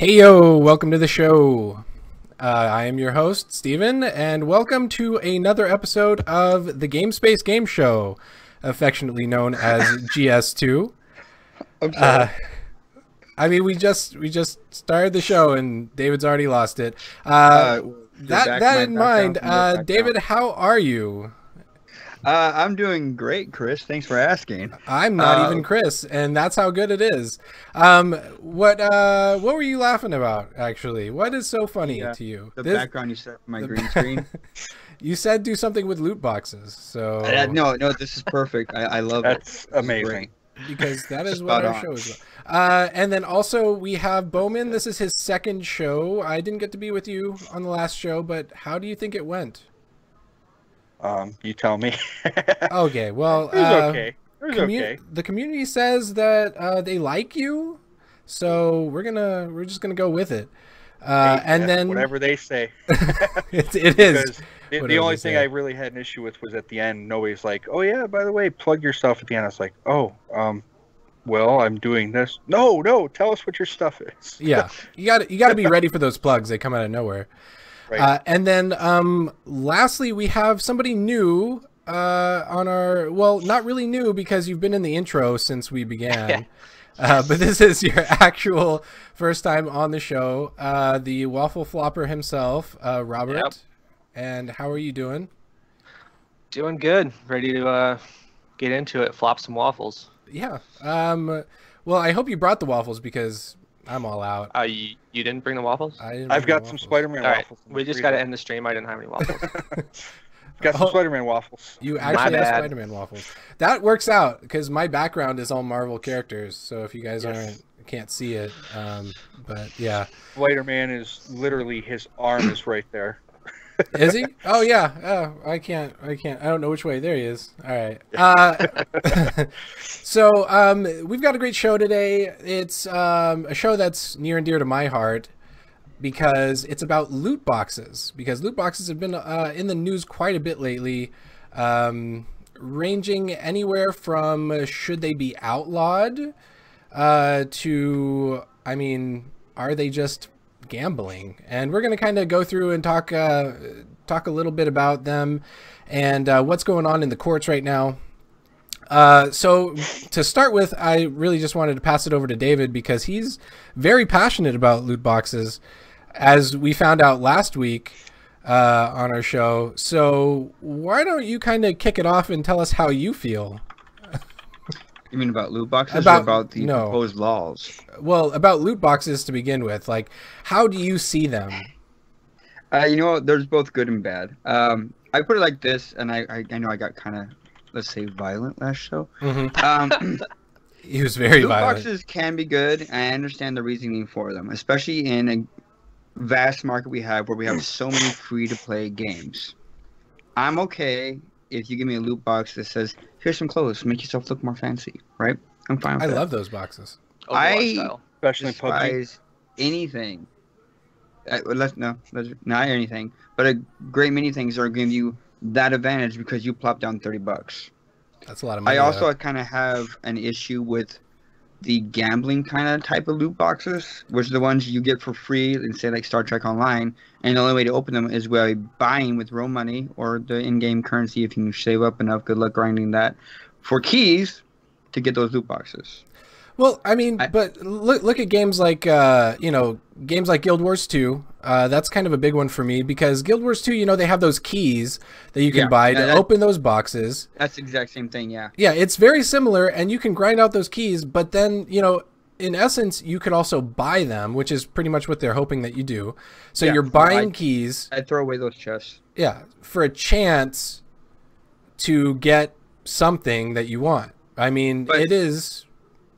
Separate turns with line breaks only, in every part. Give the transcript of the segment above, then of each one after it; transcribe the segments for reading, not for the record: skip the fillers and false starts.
Hey yo, welcome to the show. I am your host, Steven, and welcome to another episode of the GameSpace Game Show, affectionately known as GS2.
I'm sorry.
I mean, we just started the show and David's already lost it. That in mind, David, how are you?
I'm doing great, Chris. Thanks for asking.
I'm not even Chris, and that's how good it is. What were you laughing about, actually? What is so funny to you?
The background you set for my green screen.
You said do something with loot boxes, so...
No, this is perfect. I love it.
That's amazing.
Because that is what our show is about. And then also we have Bowman. This is his second show. I didn't get to be with you on the last show, but how do you think it went?
You tell me.
Okay, well,
it was okay. It was okay.
The community says that they like you, so we're just gonna go with it. And then
whatever they say.
it is.
The only thing I really had an issue with was at the end. Nobody's like, "Oh yeah, by the way, plug your stuff." At the end, I was like, "Oh, well, I'm doing this." No, tell us what your stuff is.
Yeah, you got to be ready for those plugs. They come out of nowhere. Right. And then lastly, we have somebody new on our, well, not really new because you've been in the intro since we began. But this is your actual first time on the show, the waffle flopper himself, Robert. Yep. And how are you doing?
Doing good. Ready to get into it, flop some waffles.
Yeah. Well, I hope you brought the waffles because I'm all out.
You didn't bring the waffles?
I've got some Spider-Man waffles.
Right. We just got to end the stream. I didn't have any waffles.
Got some Spider-Man waffles.
You actually have Spider-Man waffles. That works out because my background is all Marvel characters. So if you guys can't see it, but yeah.
Spider-Man is literally, his arm is right there.
Is he? Oh yeah. Oh, I can't. I don't know which way. There he is. All right. So we've got a great show today. It's a show that's near and dear to my heart because it's about loot boxes. Because loot boxes have been in the news quite a bit lately, ranging anywhere from should they be outlawed to, I mean, are they just gambling? And we're going to kind of go through and talk a little bit about them and what's going on in the courts right now. So to start with, I really just wanted to pass it over to David because he's very passionate about loot boxes, as we found out last week on our show. So why don't you kind of kick it off and tell us how you feel?
You mean about loot boxes or about the proposed laws?
Well, about loot boxes to begin with. Like, how do you see them?
You know, there's both good and bad. I put it like this, and I know I got kind of, let's say, violent last show.
Mm-hmm. He was very violent.
Loot boxes can be good. I understand the reasoning for them, especially in a vast market we have where we have so many free-to-play games. I'm okay if you give me a loot box that says, here's some clothes, make yourself look more fancy, right? I'm fine with that.
I love those boxes.
I
especially
despise anything. Not anything, but a great many things are giving you that advantage because you plop down $30.
That's a lot of money.
I also kind of have an issue with the gambling kind of type of loot boxes, which are the ones you get for free and say like Star Trek Online, and the only way to open them is by buying with real money or the in-game currency if you can save up enough. Good luck grinding that for keys to get those loot boxes.
Well, I mean, but look at games like games like Guild Wars 2. That's kind of a big one for me because Guild Wars 2, they have those keys that you can buy to open those boxes.
That's the exact same thing, yeah.
Yeah, it's very similar, and you can grind out those keys, but then, in essence, you could also buy them, which is pretty much what they're hoping that you do. So you're buying keys.
I'd throw away those chests.
Yeah, for a chance to get something that you want. I mean, it is...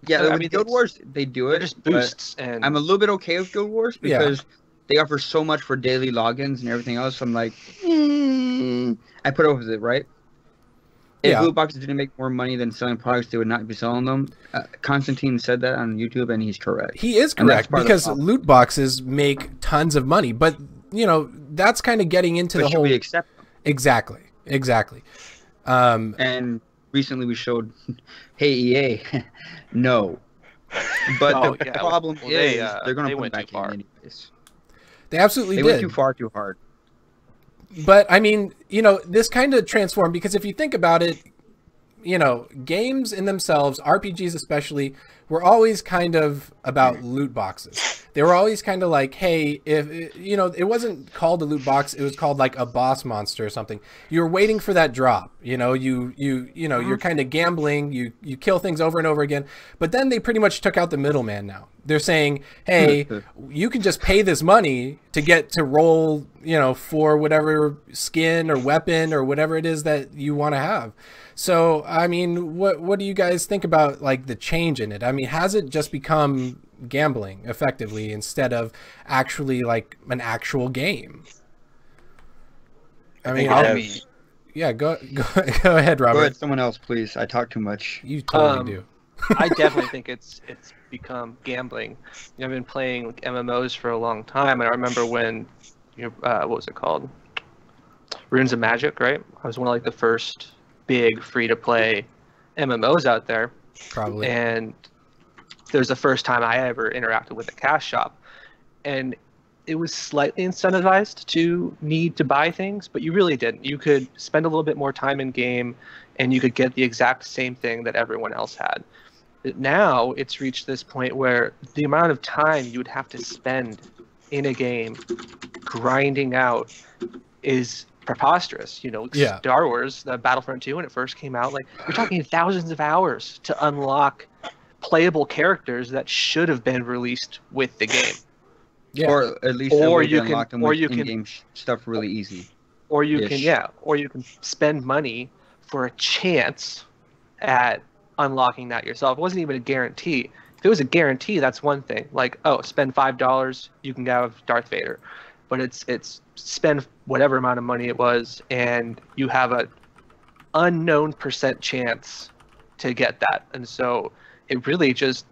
Yeah, with Guild Wars, they do it.
Just boosts, and
I'm a little bit okay with Guild Wars because they offer so much for daily logins and everything else. I'm like, I put up with it, right? If loot boxes didn't make more money than selling products, they would not be selling them. Constantine said that on YouTube, and he's correct.
He is correct because loot boxes make tons of money, but that's kind of getting into the whole.
Should we accept them?
Exactly.
And recently we showed, hey EA, no. But
Oh,
the
yeah.
problem
Well,
is they're going
they
to put
went
it
too
back
far.
in anyways.
They absolutely
They
did.
went too far, too hard.
But I mean, this kind of transformed because if you think about it, games in themselves, RPGs especially, were always kind of about loot boxes. They were always kind of like, hey, if it wasn't called a loot box, it was called like a boss monster or something. You're waiting for that drop. You're kind of gambling. You kill things over and over again. But then they pretty much took out the middleman now. They're saying, hey, you can just pay this money to get to roll, for whatever skin or weapon or whatever it is that you want to have. So, I mean, what do you guys think about like the change in it? I mean, has it just become gambling effectively instead of actually like an actual game? I mean, yeah, go ahead, Robert.
Go ahead, someone else, please. I talk too much.
You totally do.
I definitely think it's become gambling. I've been playing like, MMOs for a long time, and I remember when, what was it called? Runes of Magic, right? I was one of like the first big free-to-play MMOs out there.
Probably.
And there's the first time I ever interacted with a cash shop, and it was slightly incentivized to need to buy things, but you really didn't. You could spend a little bit more time in game, and you could get the exact same thing that everyone else had. But now it's reached this point where the amount of time you would have to spend in a game grinding out is preposterous.
Yeah.
Star Wars, the Battlefront 2, when it first came out, like you're talking thousands of hours to unlock playable characters that should have been released with the game.
Yeah. Or at least unlock them with in-game stuff really easy.
Or you can spend money for a chance at unlocking that yourself. It wasn't even a guarantee. If it was a guarantee, that's one thing. Like, oh, spend $5, you can have Darth Vader. But it's spend whatever amount of money it was, and you have a unknown % chance to get that. And so it really just,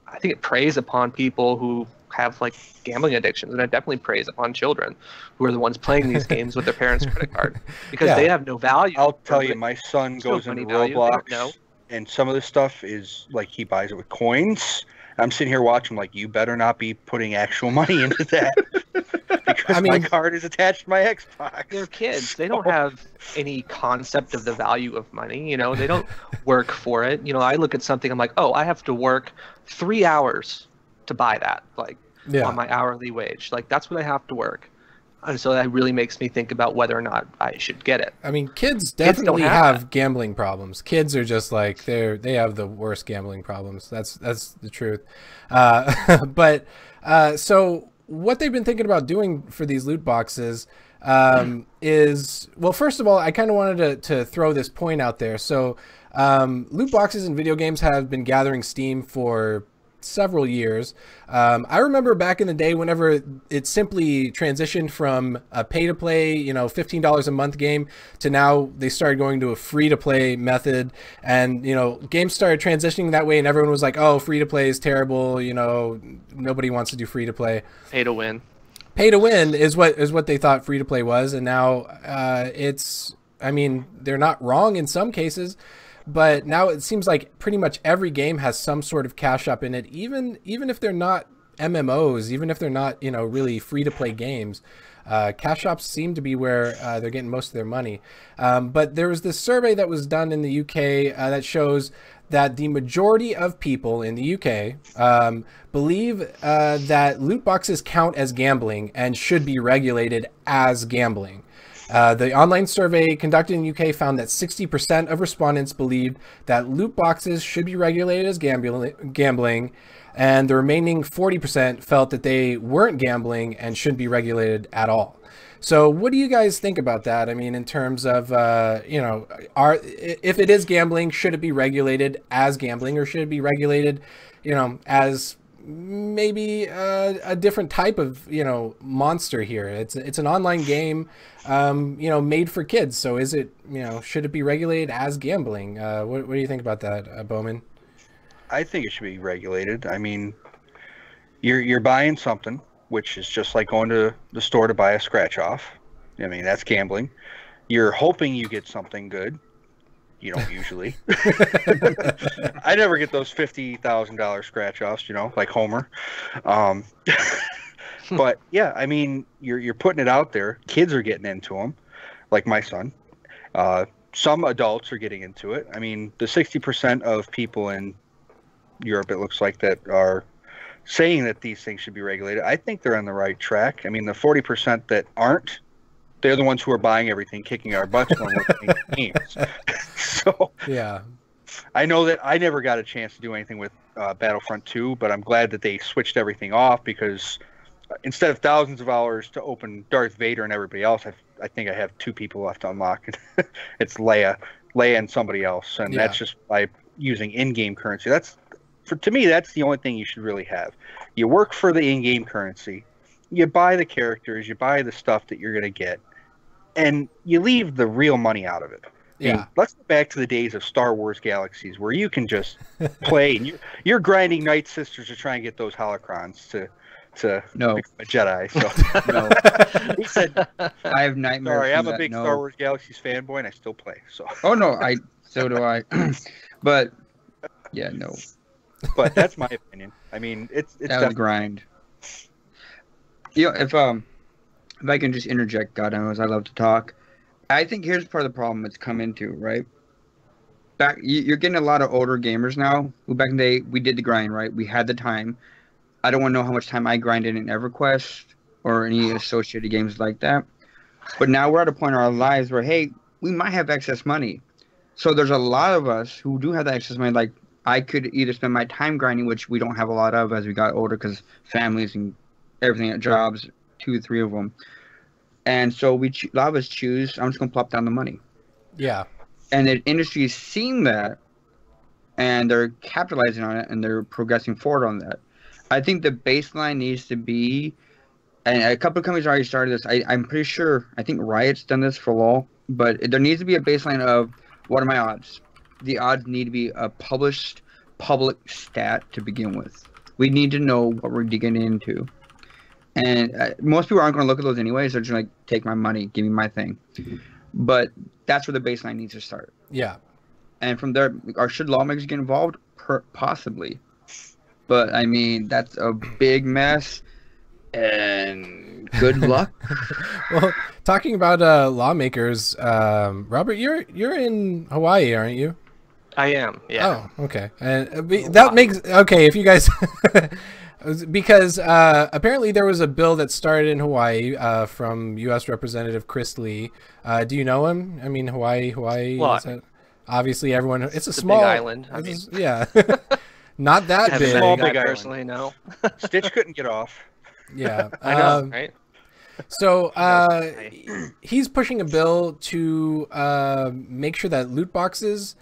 I think it preys upon people who have like gambling addictions, and it definitely preys upon children who are the ones playing these games with their parents' credit card because they have no value.
I'll tell you, my son goes into Roblox, and some of this stuff is like he buys it with coins. I'm sitting here watching like, you better not be putting actual money into that because my card is attached to my Xbox.
They're kids. They don't have any concept of the value of money. They don't work for it. I look at something, I'm like, oh, I have to work 3 hours to buy that, on my hourly wage. Like, that's what I have to work. And so that really makes me think about whether or not I should get it.
I mean, kids definitely have gambling problems. Kids are just like they have the worst gambling problems. That's the truth. So what they've been thinking about doing for these loot boxes is, well, first of all, I kind of wanted to throw this point out there. So loot boxes in video games have been gathering steam for several years. I remember back in the day whenever it simply transitioned from a pay-to-play, $15 a month game to now they started going to a free-to-play method, and games started transitioning that way, and everyone was like, oh, free-to-play is terrible, nobody wants to do free-to-play.
Pay to win.
Pay to win is what they thought free-to-play was, and now they're not wrong in some cases. But now it seems like pretty much every game has some sort of cash up in it, even if they're not MMOs, even if they're not, really free-to-play games. Cash shops seem to be where they're getting most of their money. But there was this survey that was done in the UK that shows that the majority of people in the UK believe that loot boxes count as gambling and should be regulated as gambling. The online survey conducted in the UK found that 60% of respondents believed that loot boxes should be regulated as gambling, and the remaining 40% felt that they weren't gambling and shouldn't be regulated at all. So what do you guys think about that? I mean, in terms of, if it is gambling, should it be regulated as gambling, or should it be regulated, as maybe a different type of monster here? It's an online game made for kids, so is it should it be regulated as gambling? What do you think about that, Bowman?
I think it should be regulated. I mean, you're buying something, which is just like going to the store to buy a scratch off. I mean, that's gambling. You're hoping you get something good, You don't usually. I never get those $50,000 scratch offs, like Homer. But yeah, I mean, you're putting it out there. Kids are getting into them, like my son. Some adults are getting into it. I mean, the 60% of people in Europe, it looks like, that are saying that these things should be regulated. I think they're on the right track. I mean, the 40% that aren't, they're the ones who are buying everything, kicking our butts when we're playing games. So
yeah,
I know that I never got a chance to do anything with Battlefront 2, but I'm glad that they switched everything off, because instead of thousands of hours to open Darth Vader and everybody else, I think I have 2 people left to unlock. It's Leia and somebody else, and that's just by using in-game currency. To me, that's the only thing you should really have. You work for the in-game currency, you buy the characters, you buy the stuff that you're going to get, and you leave the real money out of it.
Yeah.
I mean, let's go back to the days of Star Wars Galaxies, where you can just play, and you're grinding Night Sisters to try and get those holocrons to become a Jedi. So
No.
he said,
I have nightmares.
sorry, I'm a
that,
big
no.
Star Wars Galaxies fanboy, and I still play. So.
Oh no, so do I. But yeah, no.
But that's my opinion. I mean, it's
That was grind. If I can just interject, God knows I love to talk. I think here's part of the problem it's come into, right? You're getting a lot of older gamers now who back in the day, we did the grind, right? We had the time. I don't want to know how much time I grinded in EverQuest or any associated games like that. But now we're at a point in our lives where, hey, we might have excess money. So there's a lot of us who do have that excess money. Like, I could either spend my time grinding, which we don't have a lot of as we got older because families and everything at jobs, 2 or 3 of them. And so a lot of us choose, I'm just going to plop down the money.
Yeah.
And the industry's seen that, and they're capitalizing on it, and they're progressing forward on that. I think the baseline needs to be, and a couple of companies already started this. I'm pretty sure, I think Riot's done this for LoL, but there needs to be a baseline of, what are my odds? The odds need to be a published public stat to begin with. We need to know what we're digging into. And most people aren't going to look at those anyways. They're just like, take my money, give me my thing. But that's where the baseline needs to start.
Yeah.
And from there, should lawmakers get involved? Possibly. But, I mean, that's a big mess. And good luck.
Well, talking about lawmakers, Robert, you're in Hawaii, aren't you?
I am, yeah.
Oh, okay. And that makes okay if you guys because apparently there was a bill that started in Hawaii from U.S. Representative Chris Lee. Do you know him? I mean, Hawaii.
Well,
obviously, everyone. It's a
big
small
island. I mean,
yeah, not that big.
Small, big
personally, no.
Stitch couldn't get off.
Yeah,
I know, right?
So he's pushing a bill to make sure that loot boxes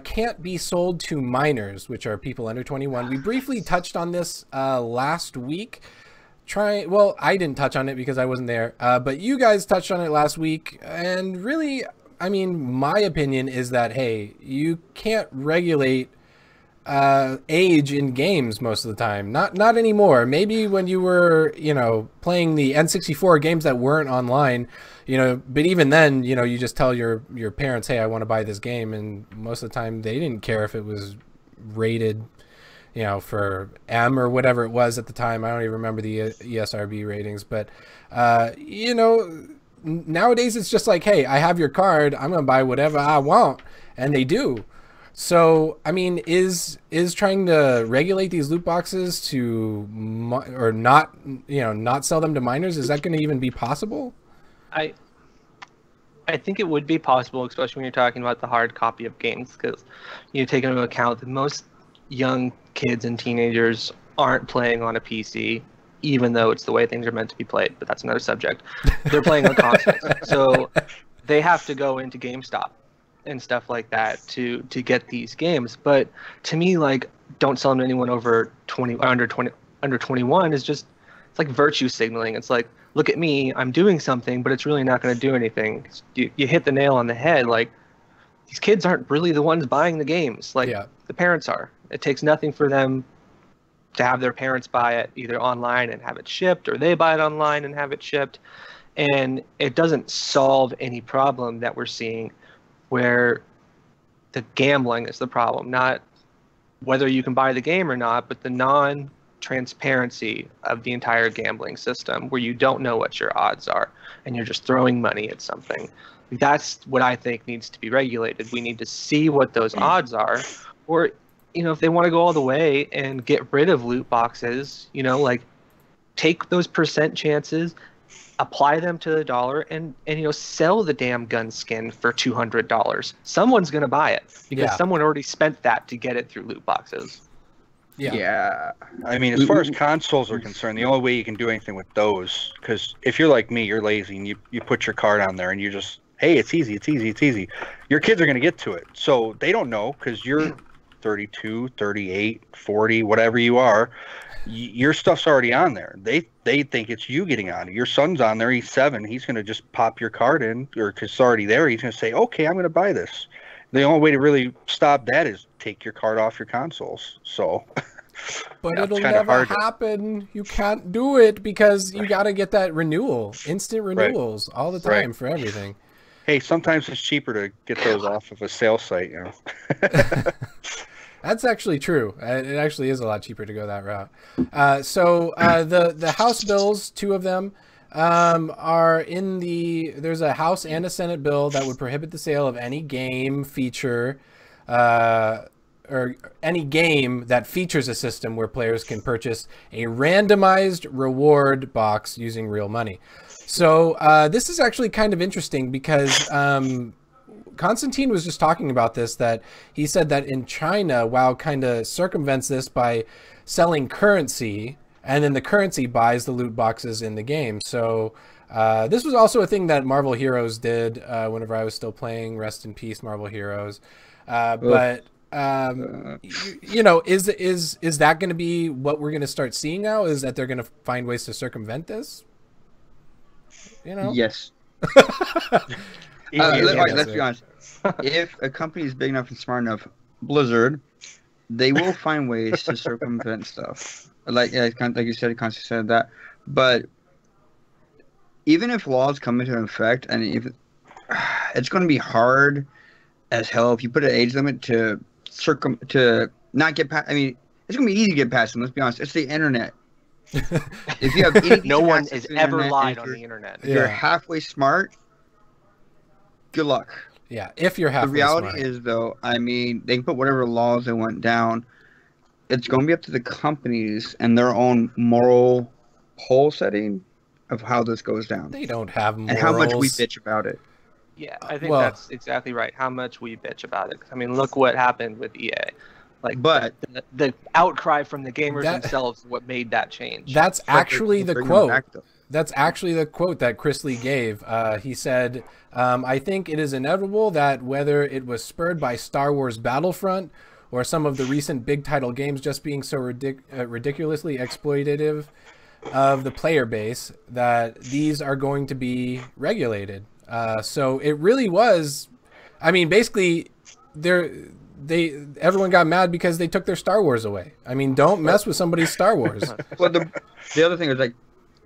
can't be sold to minors, which are people under 21. We briefly touched on this last week. Well, I didn't touch on it because I wasn't there, but you guys touched on it last week. And really, I mean, my opinion is that, hey, you can't regulate age in games most of the time. Not anymore. Maybe when you were, playing the N64 games that weren't online, but even then, you just tell your parents, hey, I want to buy this game. And most of the time they didn't care if it was rated, for M or whatever it was at the time. I don't even remember the ESRB ratings, but, nowadays it's just like, hey, I have your card. I'm going to buy whatever I want. And they do. So, I mean, is trying to regulate these loot boxes to, or not, not sell them to minors, is that going to even be possible?
I think it would be possible, especially when you're talking about the hard copy of games, because you take into account that most young kids and teenagers aren't playing on a PC, even though it's the way things are meant to be played, but that's another subject. They're playing on consoles. So they have to go into GameStop and stuff like that to get these games. But to me, like, don't sell them to anyone over 20 under 21 is just, it's like virtue signaling. It's like, look at me, I'm doing something, but it's really not going to do anything. You hit the nail on the head. Like, these kids aren't really the ones buying the games. Like, the parents are. It takes nothing for them to have their parents buy it either online and have it shipped, or they buy it online and have it shipped. And it doesn't solve any problem that we're seeing where the gambling is the problem, not whether you can buy the game or not, but the non-transparency of the entire gambling system where you don't know what your odds are and you're just throwing money at something. That's what I think needs to be regulated. We need to see what those odds are, or, you know, if they want to go all the way and get rid of loot boxes, you know, like take those percent chances, apply them to the dollar, and you know, sell the damn gun skin for $200. Someone's gonna buy it because someone already spent that to get it through loot boxes.
Yeah.
I mean, as far as consoles are concerned, the only way you can do anything with those, because if you're like me, you're lazy and you put your card on there and you just, hey, it's easy. Your kids are gonna get to it, so they don't know because you're 32, 38, 40, whatever you are. Your stuff's already on there. They think it's you getting on it. Your son's on there. He's 7. He's going to just pop your card in, or because it's already there. He's going to say, okay, I'm going to buy this. The only way to really stop that is take your card off your consoles. So,
but it'll never happen. You can't do it because you got to get that renewal, instant renewals all the time for everything.
Hey, sometimes it's cheaper to get those off of a sales site, you know.
That's actually true. It actually is a lot cheaper to go that route. So the House bills, 2 of them, are in the... There's a House and a Senate bill that would prohibit the sale of any game feature or any game that features a system where players can purchase a randomized reward box using real money. So this is actually kind of interesting because... Constantine was just talking about this, that he said that in China, WoW kind of circumvents this by selling currency, and then the currency buys the loot boxes in the game. So this was also a thing that Marvel Heroes did whenever I was still playing. Rest in peace, Marvel Heroes. But you know, is that going to be what we're going to start seeing now? Is that they're going to find ways to circumvent this? You know?
Yes. Let's be honest. If a company is big enough and smart enough, Blizzard, they will find ways to circumvent stuff. Like you said, Constantine said that. But even if laws come into effect, and if it's going to be hard as hell if you put an age limit to not get past. I mean, it's going to be easy to get past them. Let's be honest. It's the internet. If you have
no one has ever lied on the internet.
If you're halfway smart, good luck.
Yeah, if you're halfway
smart. The
reality
is, though, I mean, they can put whatever laws they want down. It's going to be up to the companies and their own moral pole setting of how this goes down.
They don't have morals.
And how much we bitch about it.
Yeah, I think that's exactly right. How much we bitch about it. I mean, look what happened with EA. Like, but the outcry from the gamers themselves, what made that change.
That's actually the quote. That's actually the quote that Chris Lee gave. He said, I think it is inevitable that whether it was spurred by Star Wars Battlefront or some of the recent big title games just being so ridiculously exploitative of the player base, that these are going to be regulated. So it really was, I mean, basically, everyone got mad because they took their Star Wars away. I mean, don't mess with somebody's Star Wars.
Well, the other thing was, like,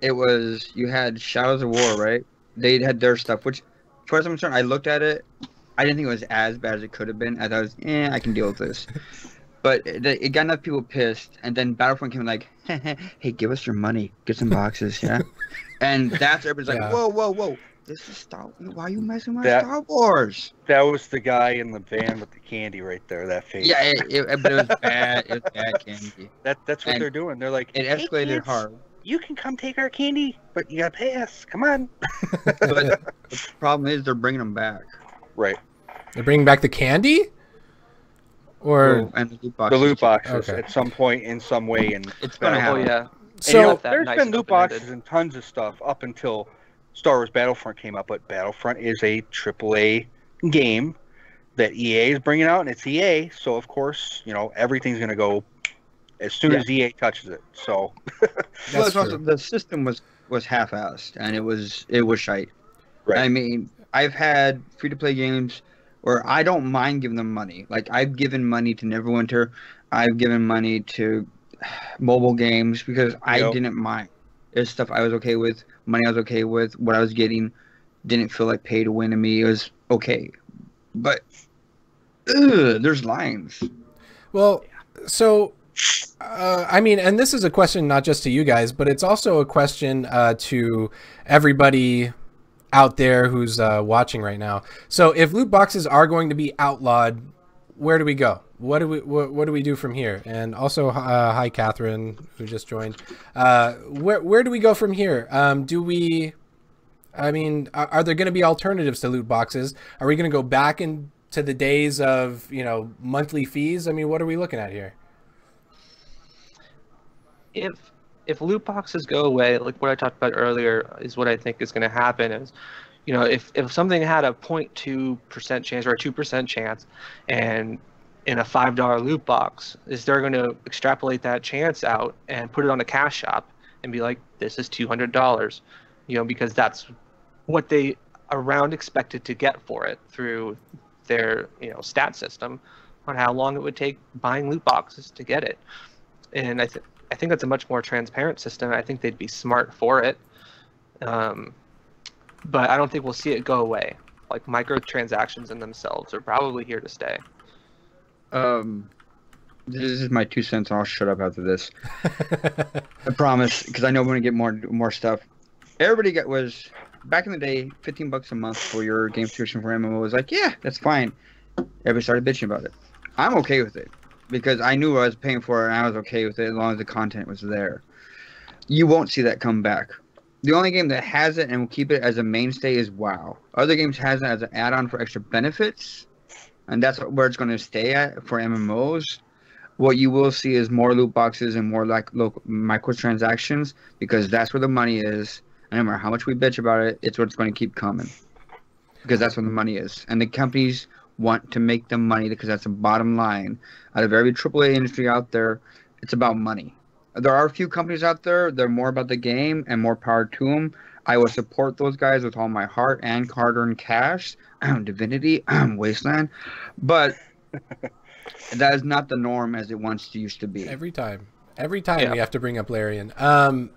you had Shadows of War, right? They had their stuff, which, as far as I'm concerned, I looked at it. I didn't think it was as bad as it could have been. I thought it was, I can deal with this. But it got enough people pissed, and then Battlefront came like, hey, give us your money. Get some boxes, yeah? And that's everybody's like, whoa. This is Star Wars. Why are you messing with Star Wars?
That was the guy in the van with the candy right there, that face.
Yeah, but it was bad. It was bad candy.
That's what they're doing. They're like,
it escalated hard.
You can come take our candy, but you gotta pay us. Come on.
But the problem is they're bringing them back.
Right.
They're bringing back the candy? Or
and the
loot boxes at some point in some way. And
it's going to happen.
Oh, yeah.
So there's been loot boxes and tons of stuff up until Star Wars Battlefront came out, but Battlefront is a AAA game that EA is bringing out, and it's EA, so of course, everything's going to go as soon as EA touches it. So
the system was half-assed, and it was shite.
Right.
I mean, I've had free-to-play games where I don't mind giving them money. Like, I've given money to Neverwinter. I've given money to mobile games because I didn't mind. There's stuff I was okay with, money I was okay with, what I was getting didn't feel like pay to win to me. It was okay. But there's lines.
Well, so I mean, and this is a question not just to you guys, but it's also a question to everybody out there who's watching right now. So if loot boxes are going to be outlawed, where do we go? What do we do from here? And also, hi, Catherine, who just joined. Where do we go from here? I mean, are there going to be alternatives to loot boxes? Are we going to go back into the days of, monthly fees? I mean, what are we looking at here?
If loot boxes go away, like what I talked about earlier, is what I think is going to happen is, if something had a 0.2% chance or a 2% chance, and in a $5 loot box, is they're going to extrapolate that chance out and put it on a cash shop and be like, this is $200, because that's what they around expected to get for it through their stat system on how long it would take buying loot boxes to get it. And I think that's a much more transparent system. I think they'd be smart for it. But I don't think we'll see it go away. Like, microtransactions in themselves are probably here to stay.
This is my 2 cents. I'll shut up after this. I promise, because I know we're going to get more stuff. Everybody was, back in the day, $15 a month for your game subscription for MMO was like, yeah, that's fine. Everybody started bitching about it. I'm okay with it, because I knew I was paying for it, and I was okay with it as long as the content was there. You won't see that come back. The only game that has it and will keep it as a mainstay is WoW. Other games has it as an add-on for extra benefits, and that's where it's going to stay at for MMOs. What you will see is more loot boxes and more like local microtransactions, because that's where the money is. And no matter how much we bitch about it, it's what's going to keep coming, because that's where the money is. And the companies want to make the money, because that's the bottom line. Out of every AAA industry out there, it's about money. There are a few companies out there, they're more about the game, and more power to them. I will support those guys with all my heart and hard-earned cash. Divinity, Wasteland. But that is not the norm as it once used to be.
Every time we have to bring up Larian.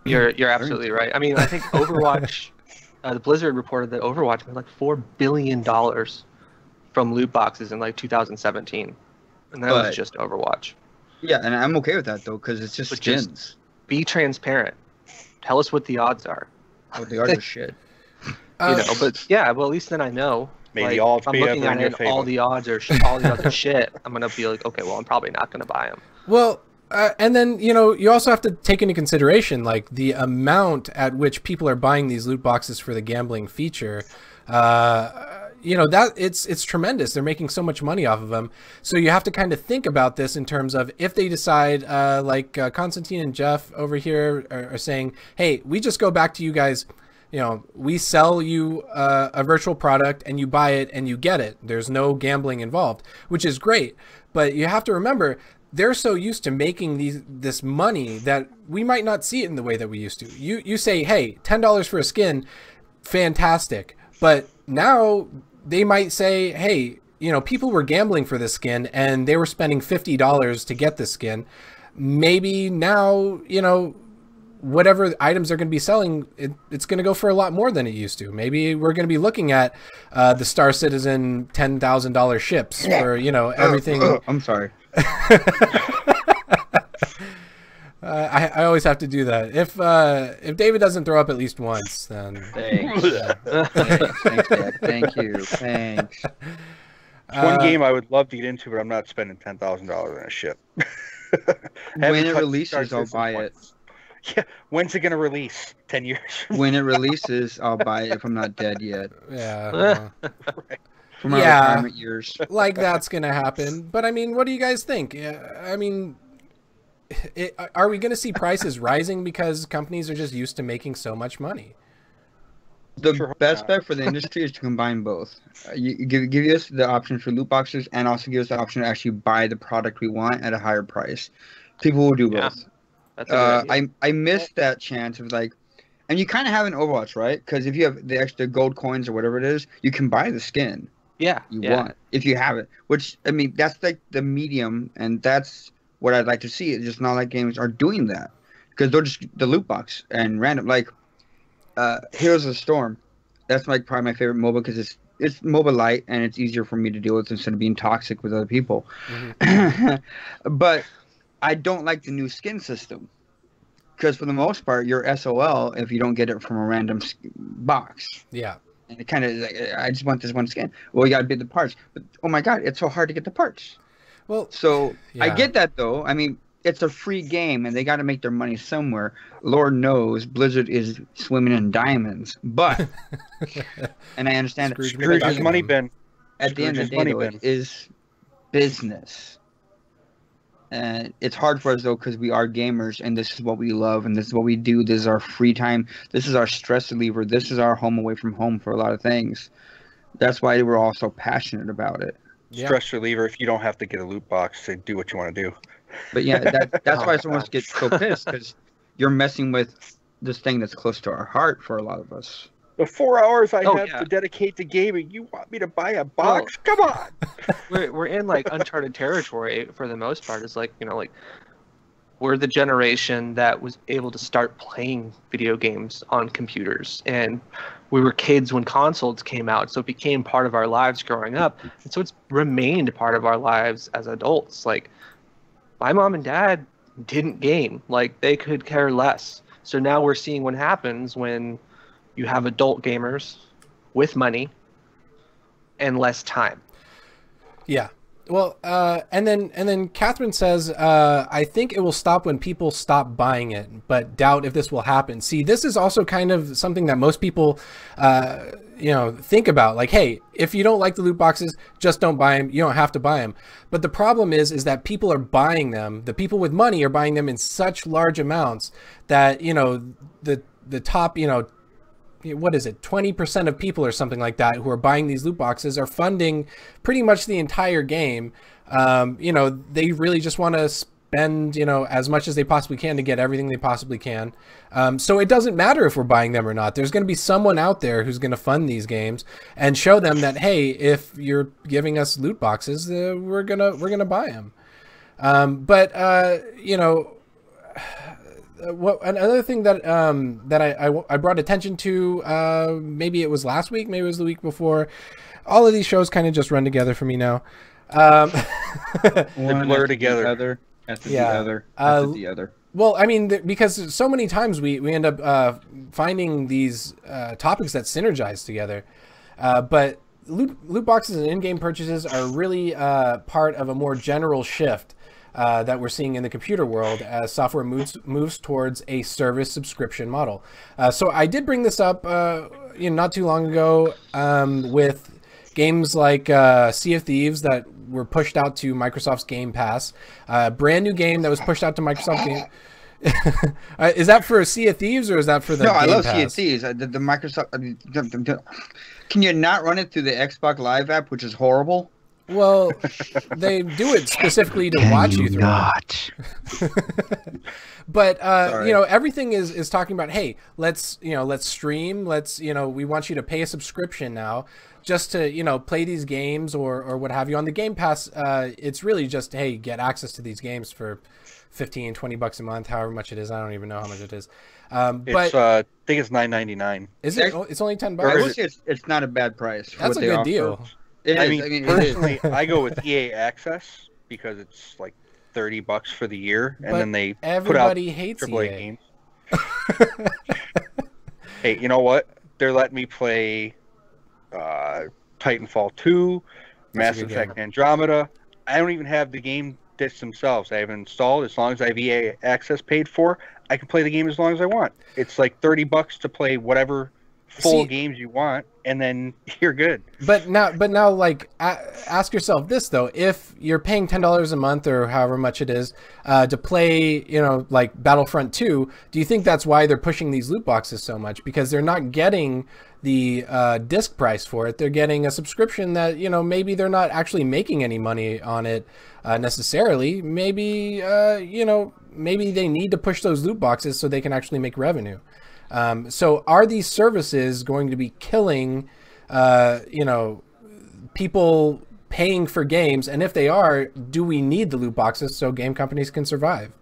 You're absolutely right. I mean, I think Overwatch, the Blizzard reported that Overwatch made like $4 billion from loot boxes in like 2017, and that was just Overwatch.
Yeah, and I'm okay with that though, because it's just skins. Just
be transparent. Tell us what the odds are.
Oh, the odds are shit.
But yeah, well, at least then I know.
Maybe all
if I'm looking at it, all the odds are shit. I'm gonna be like, okay, well, I'm probably not gonna buy them.
Well. And then, you also have to take into consideration, like, the amount at which people are buying these loot boxes for the gambling feature. That it's tremendous. They're making so much money off of them. So you have to kind of think about this in terms of if they decide, like Constantine and Jeff over here are saying, hey, we just go back to you guys. We sell you a virtual product and you buy it and you get it. There's no gambling involved, which is great. But you have to remember, they're so used to making this money that we might not see it in the way that we used to. You say, hey, $10 for a skin, fantastic. But now they might say, hey, people were gambling for this skin and they were spending $50 to get this skin. Maybe now, whatever items they're going to be selling, it's going to go for a lot more than it used to. Maybe we're going to be looking at the Star Citizen $10,000 ships for, everything.
I'm sorry.
I always have to do that. If David doesn't throw up at least once, then
thanks. Thanks, Dad. Thank you. Thanks.
One game I would love to get into, but I'm not spending $10,000 on a ship.
When it releases, I'll buy it.
Yeah, when's it gonna release? 10 years?
When it releases, I'll buy it if I'm not dead yet.
Yeah.
Right. For my retirement years.
Like that's gonna happen. But I mean, what do you guys think? I mean, are we gonna see prices rising because companies are just used to making so much money?
The best bet for the industry is to combine both. You give us the option for loot boxes, and also give us the option to actually buy the product we want at a higher price. People will do both.
That's a good idea.
I missed that chance of like, and you kind of have an Overwatch, right? Because if you have the extra gold coins or whatever it is, you can buy the skin. You want if you have it. Which I mean, that's like the medium, and that's what I'd like to see. It's just not like games are doing that, because they're just the loot box and random. Like Heroes of the Storm, that's like probably my favorite MOBA because it's it's mobile light and it's easier for me to deal with instead of being toxic with other people. But I don't like the new skin system because for the most part you're SOL if you don't get it from a random box.
Yeah.
And it kind of like, I just want this one skin. Well, you got to bid the parts. But oh my God, it's so hard to get the parts.
Well,
so
yeah.
I get that though. I mean, it's a free game and they got to make their money somewhere. Lord knows Blizzard is swimming in diamonds, but and I understand
Scrooge's money bin.
At the end of the day, though, it is business. And it's hard for us though because we are gamers and this is what we love and this is what we do. This is our free time. This is our stress reliever. This is our home away from home for a lot of things. That's why we're all so passionate about it.
Yeah.
Stress reliever if you don't have to get a loot box to do what you want to do.
But yeah, that's why someone gets so pissed because you're messing with this thing that's close to our heart for a lot of us.
The 4 hours I have to dedicate to gaming, you want me to buy a box? Come on!
We're in like uncharted territory for the most part. It's like, you know, like we're the generation that was able to start playing video games on computers, and we were kids when consoles came out, so it became part of our lives growing up, and so it's remained part of our lives as adults. Like, my mom and dad didn't game. Like, they could care less. So now we're seeing what happens when you have adult gamers with money and less time.
Yeah. Well, and then Catherine says, I think it will stop when people stop buying it, but doubt if this will happen. See, this is also kind of something that most people, you know, think about. Like, hey, if you don't like the loot boxes, just don't buy them. You don't have to buy them. But the problem is that people are buying them. The people with money are buying them in such large amounts that, you know, the top, you know, what is it, 20% of people or something like that who are buying these loot boxes are funding pretty much the entire game. You know, they really just want to spend, you know, as much as they possibly can to get everything they possibly can. So it doesn't matter if we're buying them or not. There's going to be someone out there who's going to fund these games and show them that, hey, if you're giving us loot boxes, we're gonna buy them. You know, another thing that I brought attention to, maybe it was last week, maybe it was the week before. All of these shows kind of just run together for me now.
They blur together.
The other.
Well, I mean, because so many times we end up finding these topics that synergize together. But loot boxes and in-game purchases are really part of a more general shift that we're seeing in the computer world as software moves towards a service subscription model. So I did bring this up you know, not too long ago with games like Sea of Thieves that were pushed out to Microsoft's Game Pass. Brand new game that was pushed out to Microsoft Game. Is that for Sea of Thieves or is that for the Game Pass?
I love Sea of Thieves. The Microsoft. Can you not run it through the Xbox Live app, which is horrible?
Well, they do it specifically to watch you through. Not. But you know, everything is talking about, hey, let's stream, we want you to pay a subscription now just to, you know, play these games or what have you. On the Game Pass, it's really just, hey, get access to these games for $15-20 a month, however much it is. I don't even know how much it is. But
I think it's $9.99.
Is it? It's only $10.
I will say it's not a bad price.
That's a good deal.
I mean, personally, I go with EA Access because it's like $30 for the year, and then they put out
hates
AAA
EA.
games. Hey, you know what? They're letting me play Titanfall 2, Mass Effect Andromeda. I don't even have the game discs themselves. I have installed. As long as I have EA Access paid for, I can play the game as long as I want. It's like $30 to play whatever full games you want, and then you're good.
But now, like, ask yourself this though: if you're paying $10 a month or however much it is to play, you know, like Battlefront 2, do you think that's why they're pushing these loot boxes so much? Because they're not getting the disc price for it. They're getting a subscription that, you know, maybe they're not actually making any money on it necessarily. Maybe you know, maybe they need to push those loot boxes so they can actually make revenue. So are these services going to be killing, you know, people paying for games? And if they are, do we need the loot boxes so game companies can survive?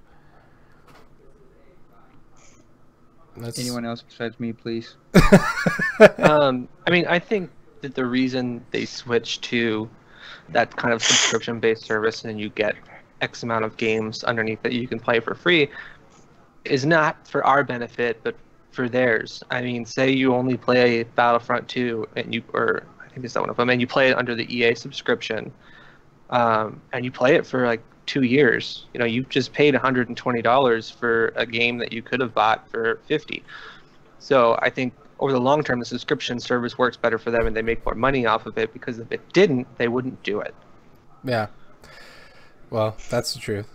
Anyone else besides me, please?
I mean, I think that the reason they switched to that kind of subscription-based service and you get X amount of games underneath that you can play for free is not for our benefit, but for theirs. I mean, say you only play Battlefront 2 and or I think it's that one of them, and you play it under the EA subscription, and you play it for like 2 years. You know, you just paid $120 for a game that you could have bought for $50. So I think over the long term, the subscription service works better for them, and they make more money off of it. Because if it didn't, they wouldn't do it.
Yeah. Well, that's the truth.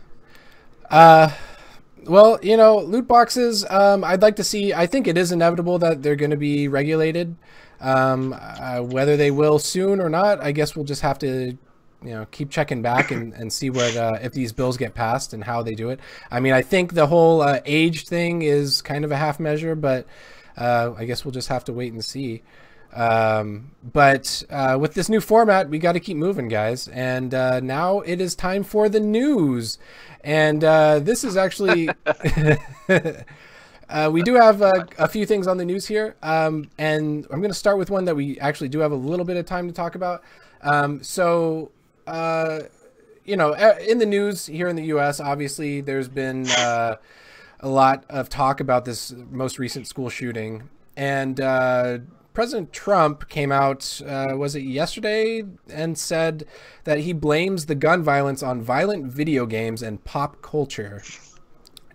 Well, you know, loot boxes, I'd like to see, I think it is inevitable that they're going to be regulated. Whether they will soon or not, I guess we'll just have to, you know, keep checking back and see what, if these bills get passed and how they do it. I mean, I think the whole age thing is kind of a half measure, but I guess we'll just have to wait and see. But with this new format, we got to keep moving, guys. And now it is time for the news. And this is actually we do have a few things on the news here. And I'm going to start with one that we actually do have a little bit of time to talk about. You know, in the news here in the U.S., obviously there's been a lot of talk about this most recent school shooting. And President Trump came out, was it yesterday, and said that he blames the gun violence on violent video games and pop culture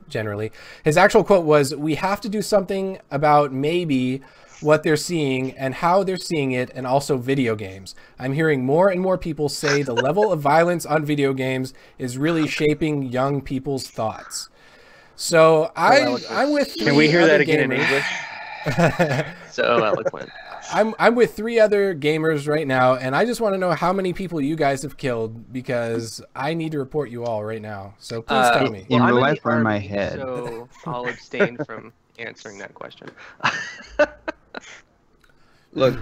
generally. His actual quote was, "We have to do something about maybe what they're seeing and how they're seeing it, and also video games. I'm hearing more and more people say the level of violence on video games is really shaping young people's thoughts." So I'm with.
Can we hear that again in English?
So eloquent.
I'm with 3 other gamers right now, and I just want to know how many people you guys have killed, because I need to report you all right now. So please tell me.
In real life or in my
Army,
head?
So I'll abstain from answering that question.
Look,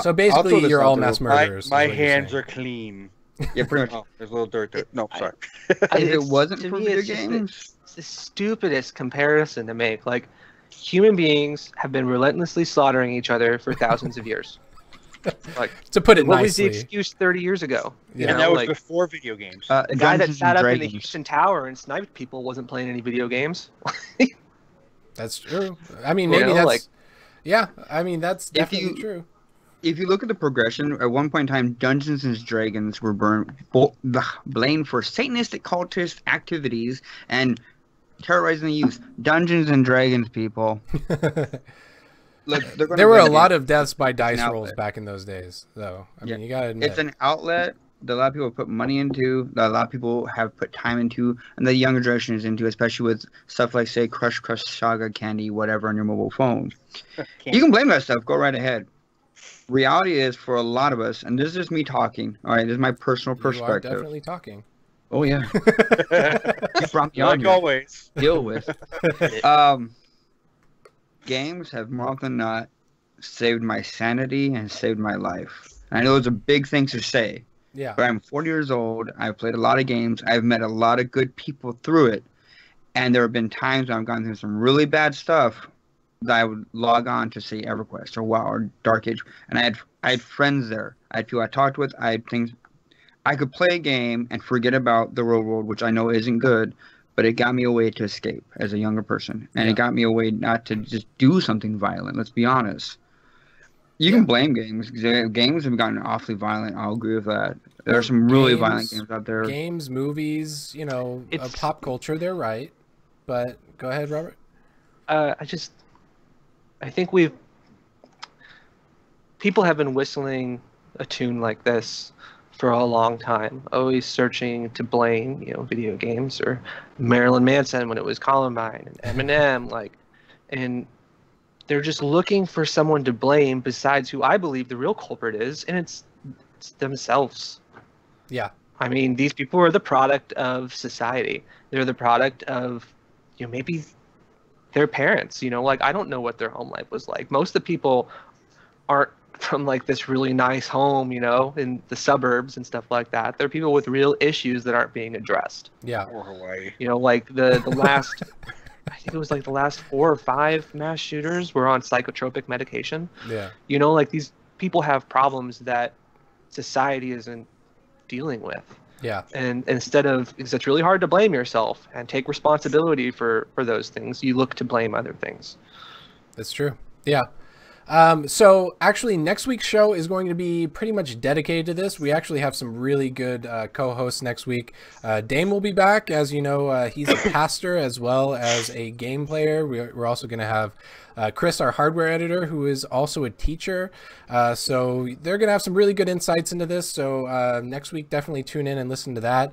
so basically, you're all mass murderers.
My hands are clean.
Yeah, pretty much.
Oh, there's a little dirt there. No, sorry.
If it wasn't for video
it's
games,
it's the stupidest comparison to make. Like, human beings have been relentlessly slaughtering each other for thousands of years. Like,
to put it
what
nicely,
was the excuse 30 years ago?
Yeah.
And that was before video games.
The guy that
Dungeons
sat
and
up in the
Dragons.
Houston Tower and sniped people wasn't playing any video games.
That's true. I mean,
You
maybe
know,
that's
like-
yeah. I mean, that's definitely true.
if you look at the progression, at one point in time, Dungeons and Dragons were blamed for Satanistic cultist activities and terrorizing the youth. Dungeons and Dragons, people. Look,
there were a lot of deaths by dice rolls back in those days, though. I mean, you gotta admit.
It's an outlet that a lot of people put money into, that a lot of people have put time into, and the younger generation is into, especially with stuff like, say, Crush, Saga, Candy, whatever on your mobile phone. You can blame that stuff. Go right ahead. Reality is, for a lot of us, and this is just me talking, all right, this is my personal perspective.
You are definitely talking.
Oh, yeah. You brought me on
Like
here.
always.
Deal with. Games have more often than not saved my sanity and saved my life. I know it's a big thing to say.
Yeah.
But I'm 40 years old. I've played a lot of games. I've met a lot of good people through it. And there have been times when I've gone through some really bad stuff that I would log on to, say, EverQuest or WoW or Dark Age. And I had friends there. I had people I talked with. I had things. I could play a game and forget about the real world, which I know isn't good. But it got me a way to escape as a younger person. And it got me a way not to just do something violent. Let's be honest. You can blame games. Games have gotten awfully violent. I'll agree with that. There are some really violent games out there.
Games, movies, you know, pop culture, they're right. But go ahead, Robert.
I think people have been whistling a tune like this for a long time, always searching to blame, video games or Marilyn Manson when it was Columbine and Eminem, and they're just looking for someone to blame besides who I believe the real culprit is, and it's themselves.
Yeah.
I mean, these people are the product of society. They're the product of, maybe their parents, I don't know what their home life was like. Most of the people aren't from this really nice home, in the suburbs and stuff like that. They're people with real issues that aren't being addressed.
Yeah. Or Hawaii.
The last, I think it was the last 4 or 5 mass shooters were on psychotropic medication.
Yeah.
people have problems that society isn't dealing with.
Yeah.
And instead of, because it's really hard to blame yourself and take responsibility for those things, you look to blame other things.
That's true. Yeah. So actually next week's show is going to be pretty much dedicated to this. We actually have some really good co-hosts next week. Dame will be back. As you know, he's a pastor as well as a game player. We're also going to have Chris, our hardware editor, who is also a teacher. So they're going to have some really good insights into this. So next week, definitely tune in and listen to that.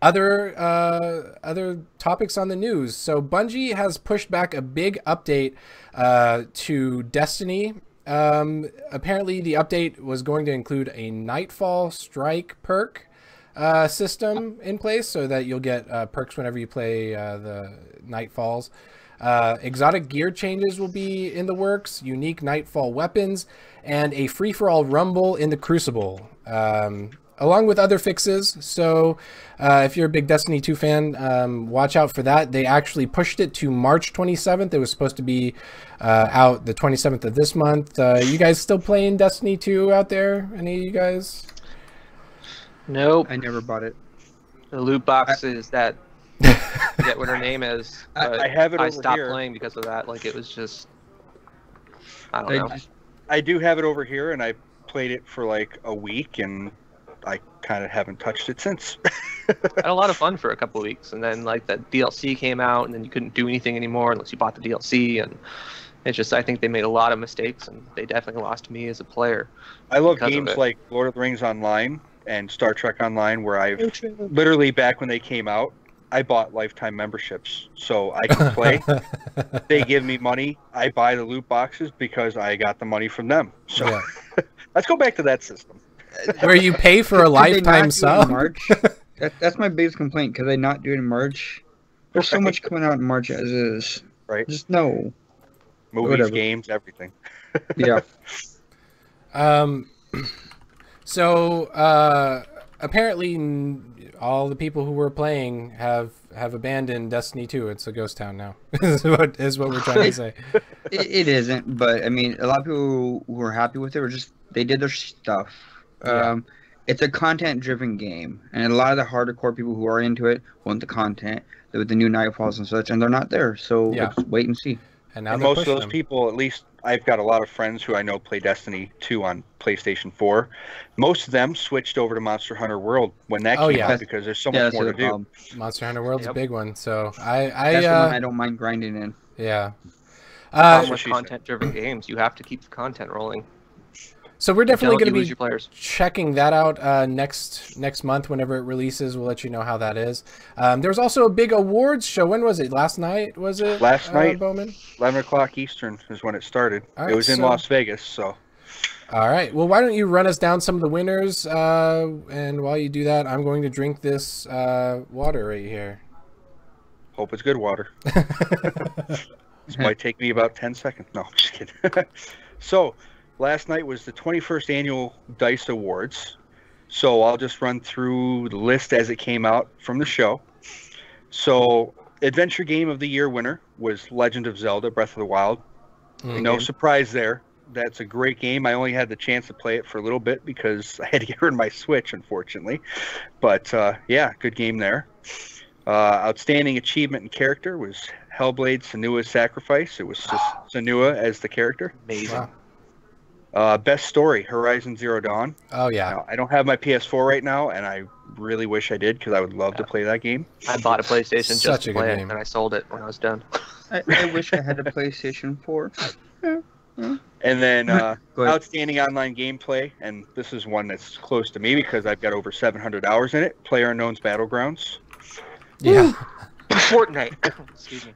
Other topics on the news. So Bungie has pushed back a big update to Destiny. Apparently the update was going to include a Nightfall Strike perk system in place, so that you'll get perks whenever you play the Nightfalls. Exotic gear changes will be in the works, unique Nightfall weapons, and a free-for-all rumble in the Crucible. Along with other fixes. So if you're a big Destiny 2 fan, watch out for that. They actually pushed it to March 27th. It was supposed to be out the 27th of this month. You guys still playing Destiny 2 out there? Any of you guys?
Nope.
I never bought it.
The loot boxes that I forget what her name is.
I have it over
I stopped
here.
playing because of that. Like, it was just, I don't know.
I do have it over here, and I played it for like a week, and I kind of haven't touched it since.
I had a lot of fun for a couple of weeks, and then like the DLC came out, and then you couldn't do anything anymore unless you bought the DLC, and it's just, I think they made a lot of mistakes, and they definitely lost me as a player.
I love games like Lord of the Rings Online and Star Trek Online, where I've literally, back when they came out, I bought lifetime memberships so I can play. They give me money. I buy the loot boxes because I got the money from them. So yeah. Let's go back to that system.
Where you pay for a lifetime sub?
March? That's my biggest complaint. Because they not do it in March? There's so much coming out in March as is.
Right.
Just no.
Movies,
whatever.
Games, everything.
Yeah.
So apparently all the people who were playing have abandoned Destiny 2. It's a ghost town now. is what we're trying to say.
It isn't, but I mean, a lot of people who are happy with it were just, they did their stuff.
Yeah.
It's a content-driven game, and a lot of the hardcore people who are into it want the content with the new Nightfalls and such, and they're not there. So let's wait and see.
And now
most of those people, at least I've got a lot of friends who I know play Destiny 2 on PlayStation 4. Most of them switched over to Monster Hunter World when that came out because there's so much more to do.
Monster Hunter World's a big one, so
that's the one I don't mind grinding in.
Yeah.
With content-driven games, you have to keep the content rolling.
So we're definitely going to be checking that out next month whenever it releases. We'll let you know how that is. There was also a big awards show. When was it? Last night, was it?
Last night,
Bowman?
11 o'clock Eastern is when it started.
Right,
it was in Las Vegas, so.
All right. Well, why don't you run us down some of the winners? And while you do that, I'm going to drink this water right here.
Hope it's good water. This might take me about 10 seconds. No, I'm just kidding. So, last night was the 21st Annual DICE Awards. So I'll just run through the list as it came out from the show. So, Adventure Game of the Year winner was Legend of Zelda Breath of the Wild. No surprise there. That's a great game. I only had the chance to play it for a little bit because I had to get rid of my Switch, unfortunately. But, yeah, good game there. Outstanding Achievement and Character was Hellblade Senua's Sacrifice. It was just Senua as the character.
Amazing.
Wow.
Best Story, Horizon Zero Dawn.
Oh, yeah.
Now, I don't have my PS4 right now, and I really wish I did because I would love to play that game.
I bought a PlayStation just to play it, and I sold it when I was done.
I wish I had a PlayStation 4.
And then Outstanding Online Gameplay, and this is one that's close to me because I've got over 700 hours in it, PlayerUnknown's Battlegrounds.
Yeah.
Fortnite. Excuse me.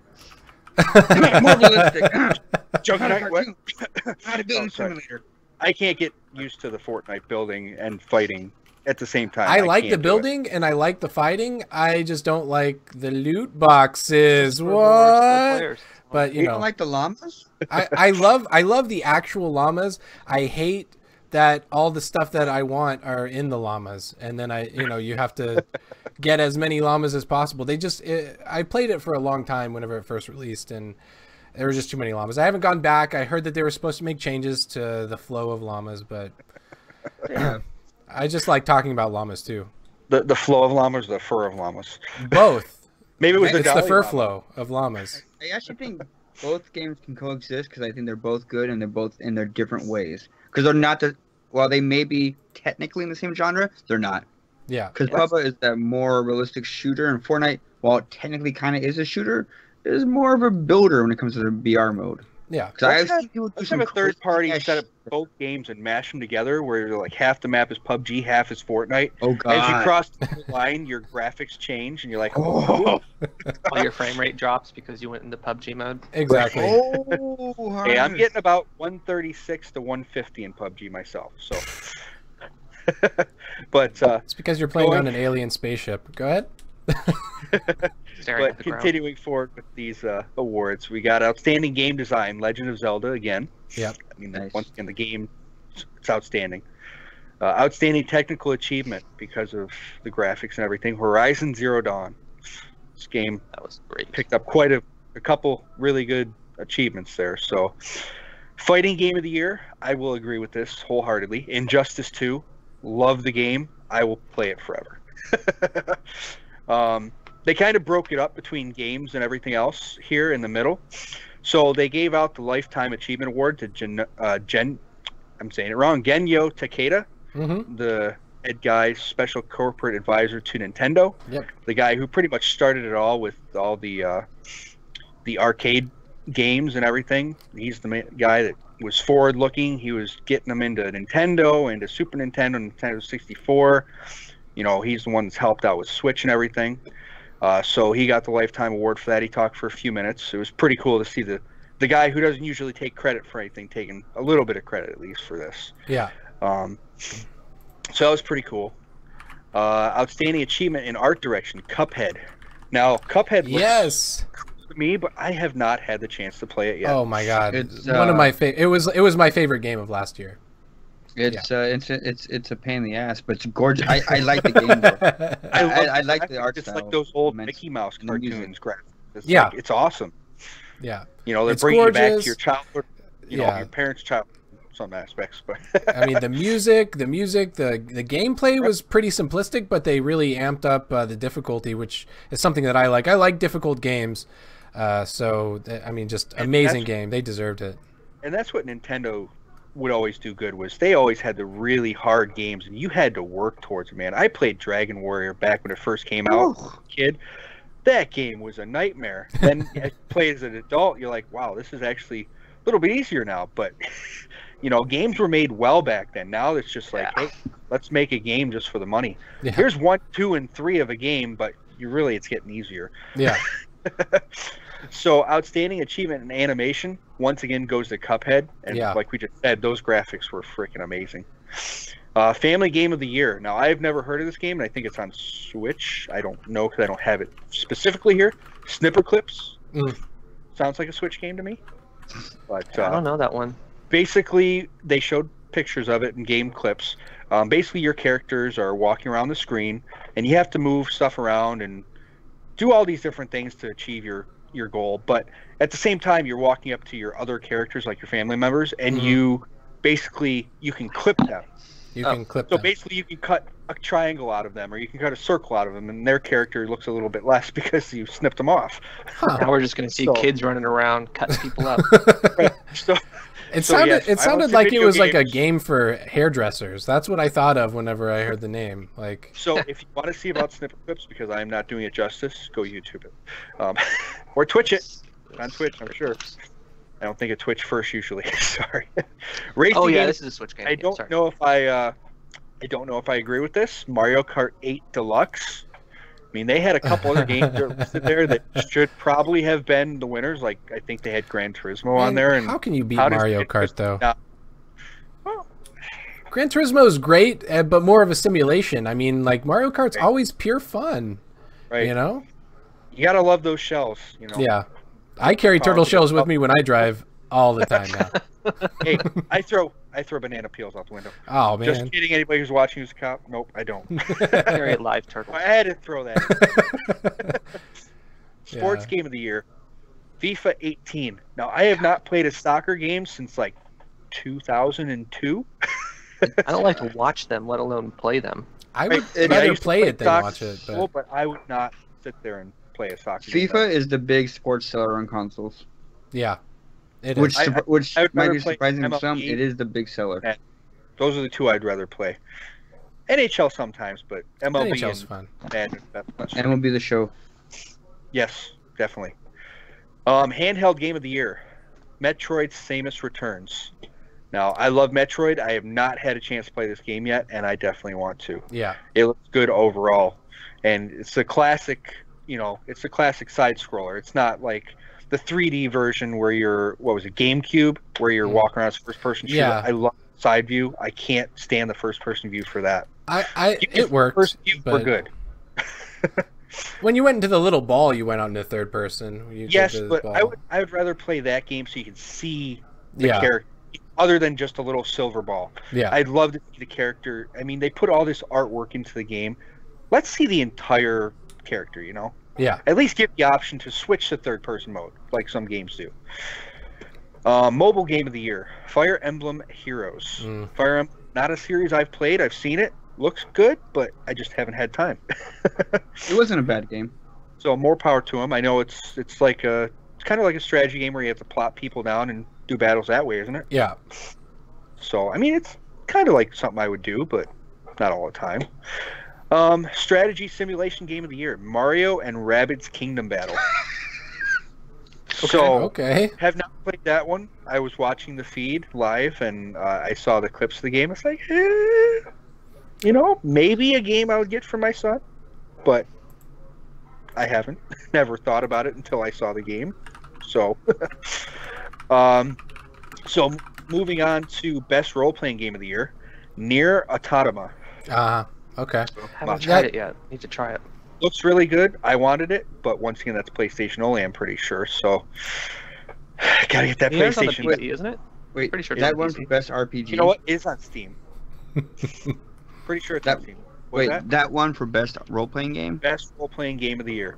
More realistic.
Juggernaut, what?
Bodybuilding simulator.
I can't get used to the Fortnite building and fighting at the same time.
I like the building and I like the fighting. I just don't like the loot boxes. What? But you
don't like the llamas?
I love the actual llamas. I hate that all the stuff that I want are in the llamas, and then you have to get as many llamas as possible. I played it for a long time whenever it first released, and There were just too many llamas. I haven't gone back. I heard that they were supposed to make changes to the flow of llamas, but I just like talking about llamas too.
The flow of llamas, the fur of llamas.
Both.
Maybe it was
it's the fur
llama.
flow of llamas.
I actually think both games can coexist because I think they're both good and they're both in their different ways. Because they're not while they may be technically in the same genre, they're not.
Yeah.
Because Bubba is that more realistic shooter, and Fortnite, while it technically kind of is a shooter, is more of a builder when it comes to the BR mode.
Yeah.
Let's have a third party set up both games and mash them together where like half the map is PUBG, half is Fortnite.
Oh, God.
As you cross the line, your graphics change and you're like, oh.
All your frame rate drops because you went into PUBG mode.
Exactly.
Oh,
hey, I'm getting about 136 to 150 in PUBG myself, so. But
it's because you're playing on an alien spaceship. Go ahead.
But continuing forward with these awards, we got Outstanding Game Design, Legend of Zelda again.
Yep.
I mean, nice. Once again, the game, it's outstanding. Outstanding Technical Achievement because of the graphics and everything, Horizon Zero Dawn. This game
that was great.
Picked up quite a couple really good achievements there. So, Fighting Game of the Year, I will agree with this wholeheartedly. Injustice 2, love the game. I will play it forever. They kind of broke it up between games and everything else here in the middle. So they gave out the Lifetime Achievement Award to I'm saying it wrong, Genyo Takeda, the head guy, special corporate advisor to Nintendo.
Yep.
The guy who pretty much started it all with all the arcade games and everything. He's the guy that was forward-looking. He was getting them into Nintendo, into Super Nintendo, Nintendo 64. You know, he's the one that's helped out with Switch and everything. So he got the Lifetime Award for that. He talked for a few minutes. It was pretty cool to see the guy who doesn't usually take credit for anything taking a little bit of credit at least for this.
Yeah.
So that was pretty cool. Outstanding Achievement in Art Direction, Cuphead. Now, Cuphead looks cool to me, but I have not had the chance to play it yet.
Oh my God. It's one of my favorite. It was my favorite game of last year.
It's a pain in the ass, but it's gorgeous. I like the game though. I like the art
just
style.
like those old Mickey Mouse cartoons graphics. It's awesome.
Yeah.
You know, they're
it's
bringing
gorgeous.
you back to your childhood, you know, your parents' childhood in some aspects. But
I mean, the music, the gameplay was pretty simplistic, but they really amped up the difficulty, which is something that I like. I like difficult games. So, I mean, just amazing game. They deserved it.
And that's what Nintendo would always do good was they always had the really hard games and you had to work towards it, man. I played Dragon Warrior back when it first came out, kid. That game was a nightmare. Then as you play as an adult, you're like, wow, this is actually a little bit easier now. But you know, games were made well back then. Now it's just like, hey, let's make a game just for the money. Yeah. Here's 1, 2, and 3 of a game, but it's getting easier.
Yeah.
So, Outstanding Achievement in Animation, once again, goes to Cuphead. And like we just said, those graphics were freaking amazing. Family Game of the Year. Now, I've never heard of this game, and I think it's on Switch. I don't know because I don't have it specifically here. Snipper Clips. Sounds like a Switch game to me. But
I don't know that one.
Basically, they showed pictures of it in game clips. Basically, your characters are walking around the screen, and you have to move stuff around and do all these different things to achieve your goal, but at the same time you're walking up to your other characters like your family members and you can clip them. So basically you can cut a triangle out of them or you can cut a circle out of them and their character looks a little bit less because you snipped them off.
Now we're just going to see kids running around cutting people up.
Right.
It sounded like it was like a game for hairdressers. That's what I thought of whenever I heard the name. Like,
so if you want to see about Snipper Clips, because I am not doing it justice, go YouTube it, or Twitch it on Twitch. I'm sure. I don't think it's Twitch first usually. Sorry.
Racing game. This is a Switch game.
I don't know if I agree with this. Mario Kart 8 Deluxe. I mean, they had a couple other games listed there that should probably have been the winners. Like, I think they had Gran Turismo on there. And
how can you beat Mario Kart, though? Well, Gran Turismo is great, but more of a simulation. I mean, like, Mario Kart's always pure fun. Right. You know?
You gotta love those shells, you know?
Yeah. I carry turtle shells with me when I drive all the time now.
Hey, I throw banana peels out the window.
Oh, man.
Just kidding. Anybody who's watching who's a cop? Nope, I don't.
Carry live turtles.
I had to throw that. Sports Game of the Year. FIFA 18. Now, I have not played a soccer game since like 2002.
I don't like to watch them, let alone play them.
I would rather play it than watch it.
But I would not sit there and play a soccer
game.
FIFA
is the big sports seller on consoles.
Yeah. It
which
is.
which might be surprising to some. It is the big seller.
Those are the two I'd rather play. NHL sometimes, but MLB
NHL's fun.
MLB the show.
Yes, definitely. Handheld game of the year, Metroid: Samus Returns. Now, I love Metroid. I have not had a chance to play this game yet, and I definitely want to.
Yeah.
It looks good overall, and it's a classic. It's a classic side scroller. It's not like the 3D version where you're GameCube, where you're walking around as first person shooter.
Yeah.
I love side view. I can't stand the first person view for that.
It worked.
First view were good.
When you went into the little ball, you went on to third person.
Yes, but I would rather play that game so you can see the character, other than just a little silver ball.
Yeah,
I'd love to see the character. I mean, they put all this artwork into the game. Let's see the entire character.
Yeah.
At least give the option to switch to third person mode, like some games do. Mobile game of the year, Fire Emblem Heroes. Fire Emblem, not a series I've played. I've seen it. Looks good, but I just haven't had time.
It wasn't a bad game.
So more power to them. I know it's kind of like a strategy game where you have to plot people down and do battles that way, isn't it?
Yeah.
So I mean, it's kind of like something I would do, but not all the time. Strategy simulation game of the year, Mario and Rabbids Kingdom Battle.
Okay.
Have not played that one. I was watching the feed live, and I saw the clips of the game. It's like, maybe a game I would get for my son, but I haven't. Never thought about it until I saw the game. So, so moving on to best role-playing game of the year, Nier Automata.
Okay.
Haven't tried it yet. Need to try it.
Looks really good. I wanted it, but once again, that's PlayStation only, I'm pretty sure. So, gotta get that PlayStation.
On the PC, isn't it?
Wait,
pretty sure
that one for best RPG.
You know what? It's on Steam. Pretty sure it's on Steam.
That one for best role-playing game?
Best role-playing game of the year.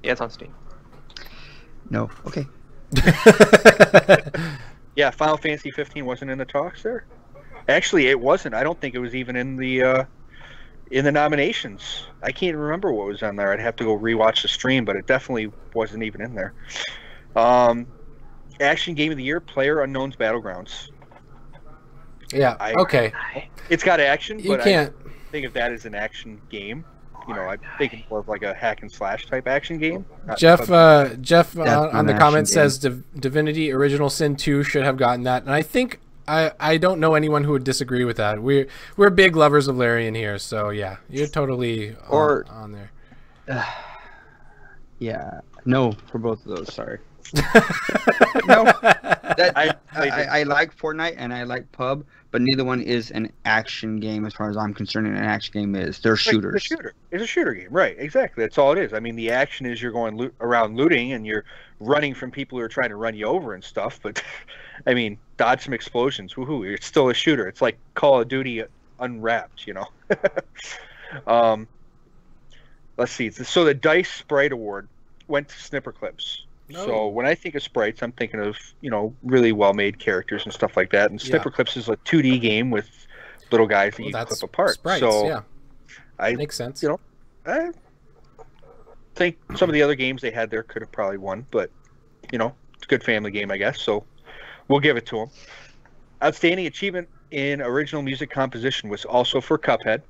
Yeah, it's on Steam.
No. Okay.
Yeah, Final Fantasy 15 wasn't in the talks there. Actually, it wasn't. I don't think it was even in the nominations. I can't remember what was on there. I'd have to go rewatch the stream, but it definitely wasn't even in there. Action game of the year, PlayerUnknown's Battlegrounds.
Yeah. Okay.
It's got action,
but I
think of that as an action game. I'm thinking more of like a hack and slash type action game.
Jeff on the comment says Divinity Original Sin 2 should have gotten that, and I think I don't know anyone who would disagree with that. We're big lovers of Larian here, so yeah, you're totally on there.
Yeah, no for both of those. Sorry. No, I like Fortnite and I like PUB, but neither one is an action game as far as I'm concerned. An action game is they're shooters.
It's a shooter game, right? Exactly. That's all it is. I mean, the action is you're going around looting and you're running from people who are trying to run you over and stuff. But I mean, dodge some explosions. Woohoo! It's still a shooter. It's like Call of Duty Unwrapped, Let's see. So the DICE Sprite Award went to Snipper Clips. No. So when I think of sprites, I'm thinking of, really well-made characters and stuff like that. And Snipper Clips is a 2D game with little guys that you clip apart.
Sprites,
so
yeah. Makes sense.
I think some of the other games they had there could have probably won, but, it's a good family game, I guess. So we'll give it to them. Outstanding achievement in original music composition was also for Cuphead.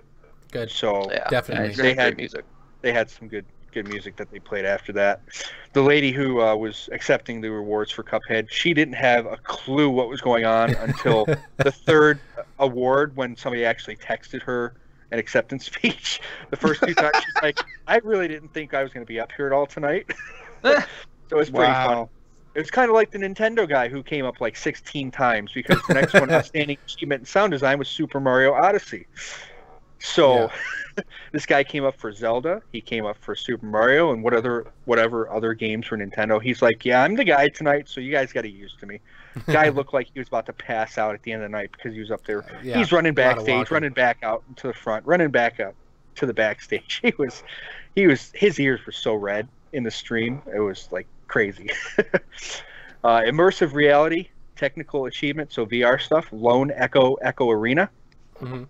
Good.
So
definitely.
They had music. They had some good music that they played after that. The lady who was accepting the rewards for Cuphead, she didn't have a clue what was going on until the third award, when somebody actually texted her an acceptance speech. The first two times she's like, I really didn't think I was going to be up here at all tonight. So it's pretty fun. It was kind of like the Nintendo guy who came up like 16 times, because the next one, outstanding achievement in sound design, was Super Mario Odyssey. So this guy came up for Zelda, he came up for Super Mario, and whatever other games for Nintendo. He's like, yeah, I'm the guy tonight, so you guys got to get used to me. Guy looked like he was about to pass out at the end of the night because he was up there. He's running backstage, running back out to the front, running back up to the backstage. His ears were so red in the stream. It was like crazy. Immersive reality, technical achievement, so VR stuff, Lone Echo Arena.
Mm-hmm.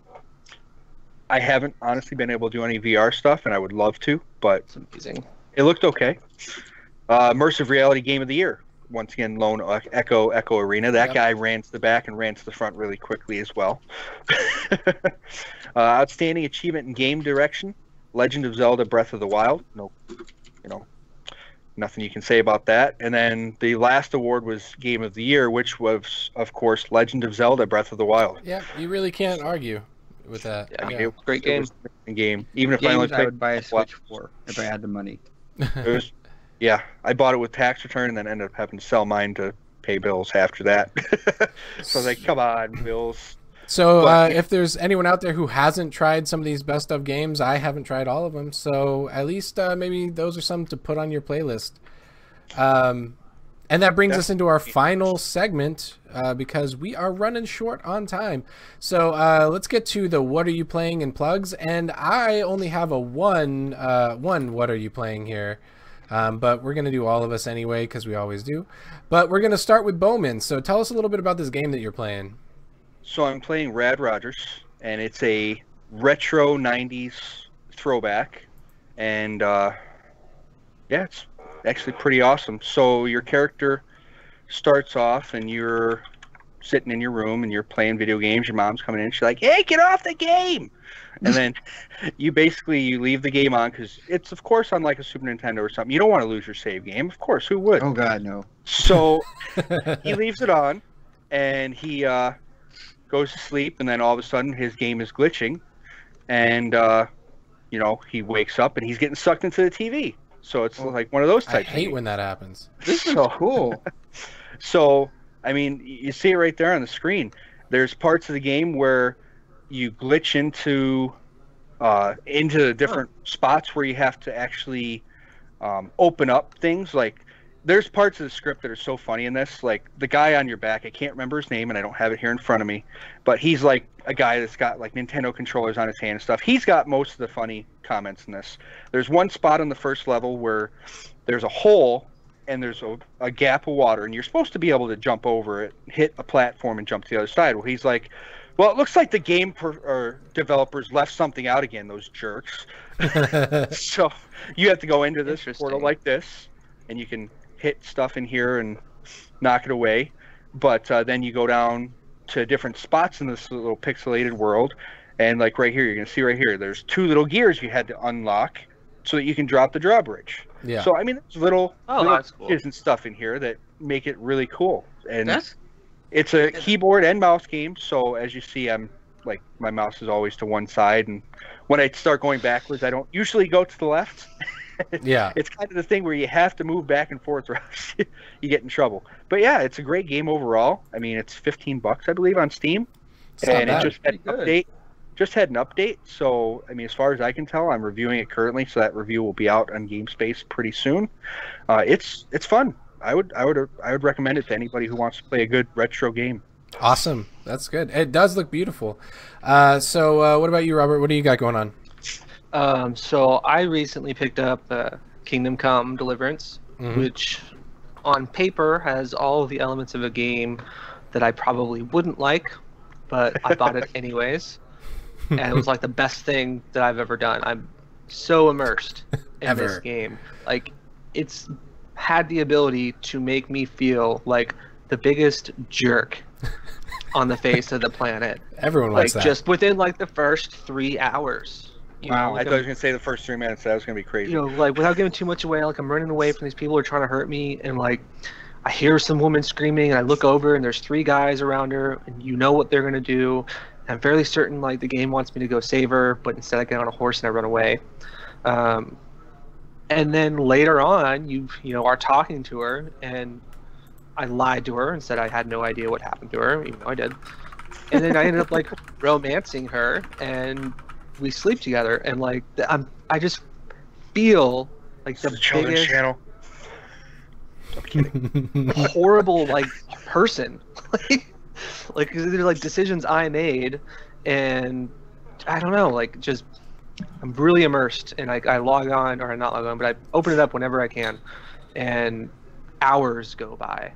I haven't honestly been able to do any VR stuff, and I would love to, but
It's amazing.
It looked okay. Immersive reality game of the year. Once again, Lone Echo Arena. That guy ran to the back and ran to the front really quickly as well. Outstanding achievement in game direction, Legend of Zelda: Breath of the Wild. No, nothing you can say about that. And then the last award was Game of the Year, which was, of course, Legend of Zelda: Breath of the Wild.
Yeah, you really can't argue with that.
Yeah. Great game.
Even if
I would buy a Switch for if I had the money.
It was, yeah, I bought it with tax return and then ended up having to sell mine to pay bills after that. So I was like, come on, bills.
So if there's anyone out there who hasn't tried some of these best of games, I haven't tried all of them. So at least maybe those are some to put on your playlist. And that brings us into our final segment because we are running short on time. So let's get to the what are you playing in plugs. And I only have a one what are you playing here. But we're going to do all of us anyway because we always do. But we're going to start with Bowman. So tell us a little bit about this game that you're playing.
So I'm playing Rad Rogers, and it's a retro 90s throwback. And yeah, it's actually pretty awesome. So your character starts off and you're sitting in your room and you're playing video games. Your mom's coming in, she's like, hey, get off the game. And then you leave the game on because it's, of course, on like a Super Nintendo or something. You don't want to lose your save game. Of course, who would?
Oh, God, no.
So he leaves it on and he goes to sleep, and then all of a sudden his game is glitching. And, he wakes up and he's getting sucked into the TV. So it's like one of those types.
I hate when that happens.
This is so cool.
So, I mean, you see it right there on the screen. There's parts of the game where you glitch into different spots where you have to actually open up things. Like, there's parts of the script that are so funny in this. Like, the guy on your back, I can't remember his name, and I don't have it here in front of me, but he's like a guy that's got like Nintendo controllers on his hand and stuff. He's got most of the funny comments in this. There's one spot on the first level where there's a hole and there's a gap of water, and you're supposed to be able to jump over it, hit a platform, and jump to the other side. Well, he's like, well, it looks like the game developers left something out again, those jerks. So you have to go into this portal like this, and you can hit stuff in here and knock it away. But then you go down to different spots in this little pixelated world, and like right here, you're going to see right here, there's two little gears you had to unlock so that you can drop the drawbridge.
Yeah.
So, I mean, there's little
that's cool.
and stuff in here that make it really cool. And it's a keyboard and mouse game, so as you see, I'm like, my mouse is always to one side, and when I start going backwards, I don't usually go to the left.
Yeah.
It's kind of the thing where you have to move back and forth or else you get in trouble. But yeah, it's a great game overall. I mean, it's $15, I believe, on Steam. And it just had an update. Just had an update. So, I mean, as far as I can tell, I'm reviewing it currently, so that review will be out on GameSpace pretty soon. It's fun. I would recommend it to anybody who wants to play a good retro game.
Awesome. That's good. It does look beautiful. So what about you, Robert? What do you got going on?
So I recently picked up Kingdom Come Deliverance, which on paper has all of the elements of a game that I probably wouldn't like, but I bought it anyways. And it was like the best thing that I've ever done. I'm so immersed in this game. Like, it's had the ability to make me feel like the biggest jerk on the face of the planet.
Everyone likes that.
Just within like the first 3 hours.
Wow, I thought I was going to say the first 3 minutes. That was going to be crazy.
Like, without giving too much away, like, I'm running away from these people who are trying to hurt me, and like, I hear some woman screaming, and I look over, and there's 3 guys around her, and you know what they're going to do. I'm fairly certain like the game wants me to go save her, but instead I get on a horse and I run away. And then later on, you are talking to her, and I lied to her and said I had no idea what happened to her, even though I did. And then I ended up like romancing her, and we sleep together. And like I just feel like the
Children's
biggest
Channel. I'm kidding.
horrible like person. Like they're like decisions I made, and I don't know, like just I'm really immersed, and I log on, or not log on, but I open it up whenever I can, and hours go by.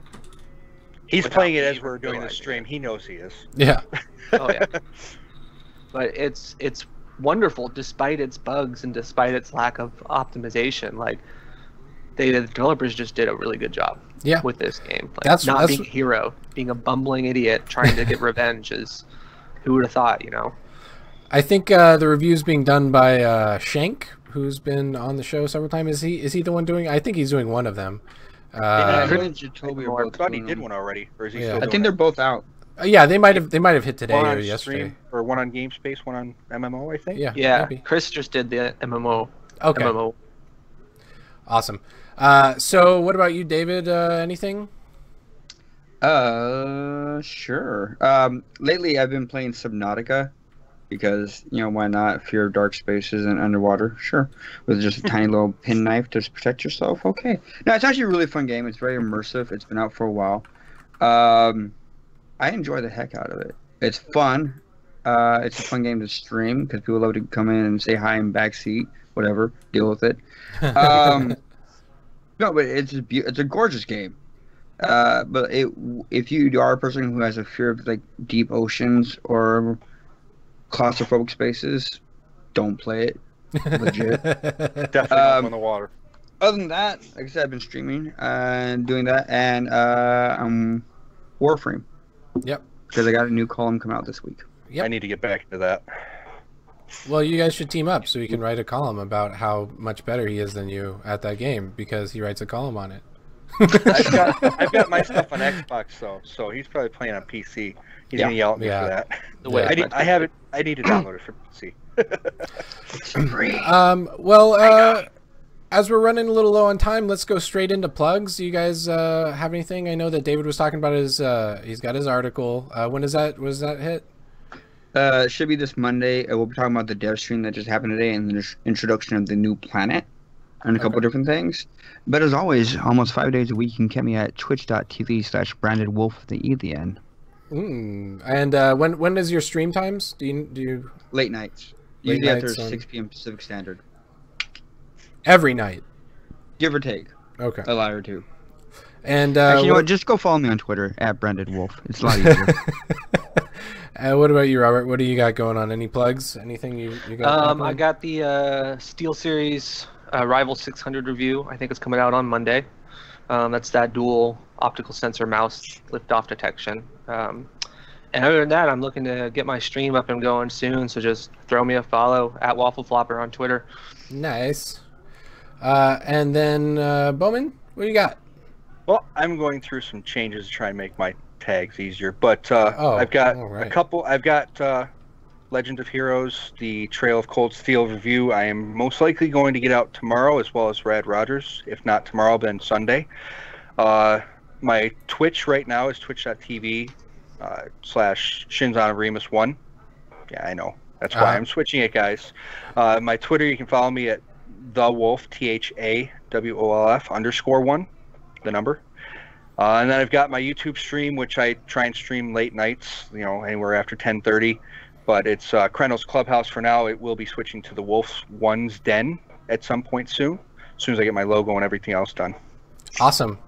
He's playing it as we're doing the stream. He knows he is.
Yeah.
Oh yeah. But it's wonderful despite its bugs and despite its lack of optimization. Like the developers just did a really good job with this game. Like, that's being a hero, being a bumbling idiot trying to get revenge is who would have thought, you know?
I think the review's being done by Shank, who's been on the show several times. Is he the one doing? I think he's doing one of them.
I thought
he did one already, or is he still
I think they're both out.
Yeah, they might have hit today or yesterday,
or one on GameSpace, one on MMO. I think.
Yeah. Maybe. Chris just did the MMO.
Okay.
MMO.
Awesome. So, what about you, David? Anything?
Sure. Lately, I've been playing Subnautica because, you know, why not? Fear of dark spaces and underwater. Sure. With just a tiny little penknife to protect yourself. Okay. No, it's actually a really fun game. It's very immersive. It's been out for a while. I enjoy the heck out of it. It's fun. It's a fun game to stream because people love to come in and say hi in backseat. Whatever. Deal with it. No, but it's a gorgeous game. But if you are a person who has a fear of like deep oceans or claustrophobic spaces, don't play it. Legit.
Definitely not on the water.
Other than that, like I said, I've been streaming and doing that, and I'm Warframe.
Yep.
Because I got a new column come out this week.
Yep. I need to get back into that.
Well, you guys should team up so you can write a column about how much better he is than you at that game because he writes a column on it.
I've got my stuff on Xbox, so he's probably playing on PC. He's gonna yell at me for that. The way I need to download it for PC.
It's free.
As we're running a little low on time, let's go straight into plugs. Do you guys have anything? I know that David was talking about his. He's got his article. When is that? Was that hit?
It should be this Monday. We'll be talking about the dev stream that just happened today and the introduction of the new planet and a couple of different things. But as always, almost 5 days a week, you can catch me at twitch.tv/brandedwolf.
And when is your stream times? Do you
late nights? Usually after 6 p.m. Pacific Standard.
Every night,
give or take.
Okay,
a lie or two.
And
actually, you know what? Just go follow me on Twitter @BrandedWolf. It's a lot easier.
What about you, Robert? What do you got going on? Any plugs? Anything you got?
I got the SteelSeries Rival 600 review. I think it's coming out on Monday. That's that dual optical sensor mouse lift-off detection. And other than that, I'm looking to get my stream up and going soon. So just throw me a follow @WaffleFlopper on Twitter.
Nice. And then Bowman, what do you got?
Well, I'm going through some changes to try and make my tags easier, but I've got a couple. I've got Legend of Heroes, the Trail of Cold Steel review. I am most likely going to get out tomorrow, as well as Rad Rogers. If not tomorrow, then Sunday. My Twitch right now is twitch.tv/ShinzanaRemus1. Yeah, I know. That's why I'm switching it, guys. My Twitter, you can follow me at TheWolf, THAWOLF_1, the number. And then I've got my YouTube stream, which I try and stream late nights, you know, anywhere after 10:30. But it's Krenel's Clubhouse for now. It will be switching to the Wolf's One's Den at some point soon, as soon as I get my logo and everything else done.
Awesome.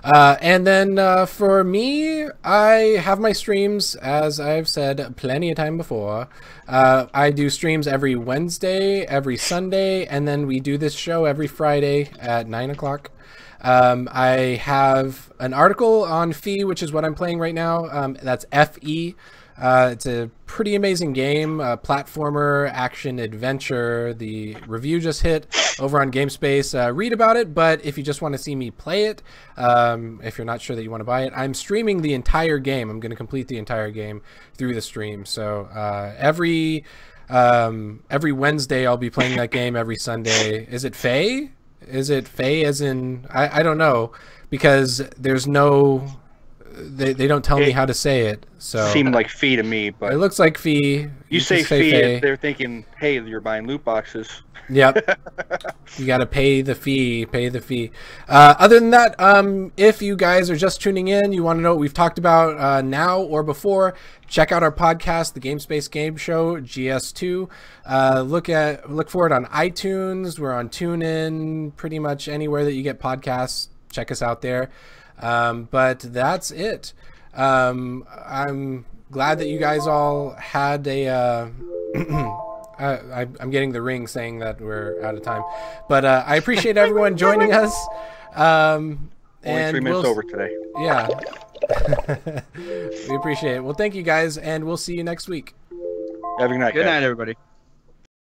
And then for me, I have my streams, as I've said plenty of time before. I do streams every Wednesday, every Sunday, and then we do this show every Friday at 9 o'clock. I have an article on Fee, which is what I'm playing right now. That's FE. It's a pretty amazing game, platformer, action, adventure. The review just hit over on GameSpace. Read about it, but if you just want to see me play it, if you're not sure that you want to buy it, I'm streaming the entire game. I'm going to complete the entire game through the stream. So every Wednesday I'll be playing that game. Every Sunday. Is it Fae? Is it Fae as in... I don't know, because there's no... They don't tell me how to say it, so
seemed like Fee to me, but
it looks like Fee.
You say Fee, if they're thinking, "Hey, you're buying loot boxes."
Yep, you got to pay the fee. Pay the fee. Other than that, if you guys are just tuning in, you want to know what we've talked about now or before, check out our podcast, the GameSpace Game Show GS2. Look for it on iTunes. We're on TuneIn, pretty much anywhere that you get podcasts. check us out there. But that's it. I'm glad that you guys all had a I'm getting the ring saying that we're out of time, but I appreciate everyone joining us.
Only 3 minutes over today.
Yeah. We appreciate it. Well, thank you guys, and we'll see you next week.
Have a good night.
Good night, everybody.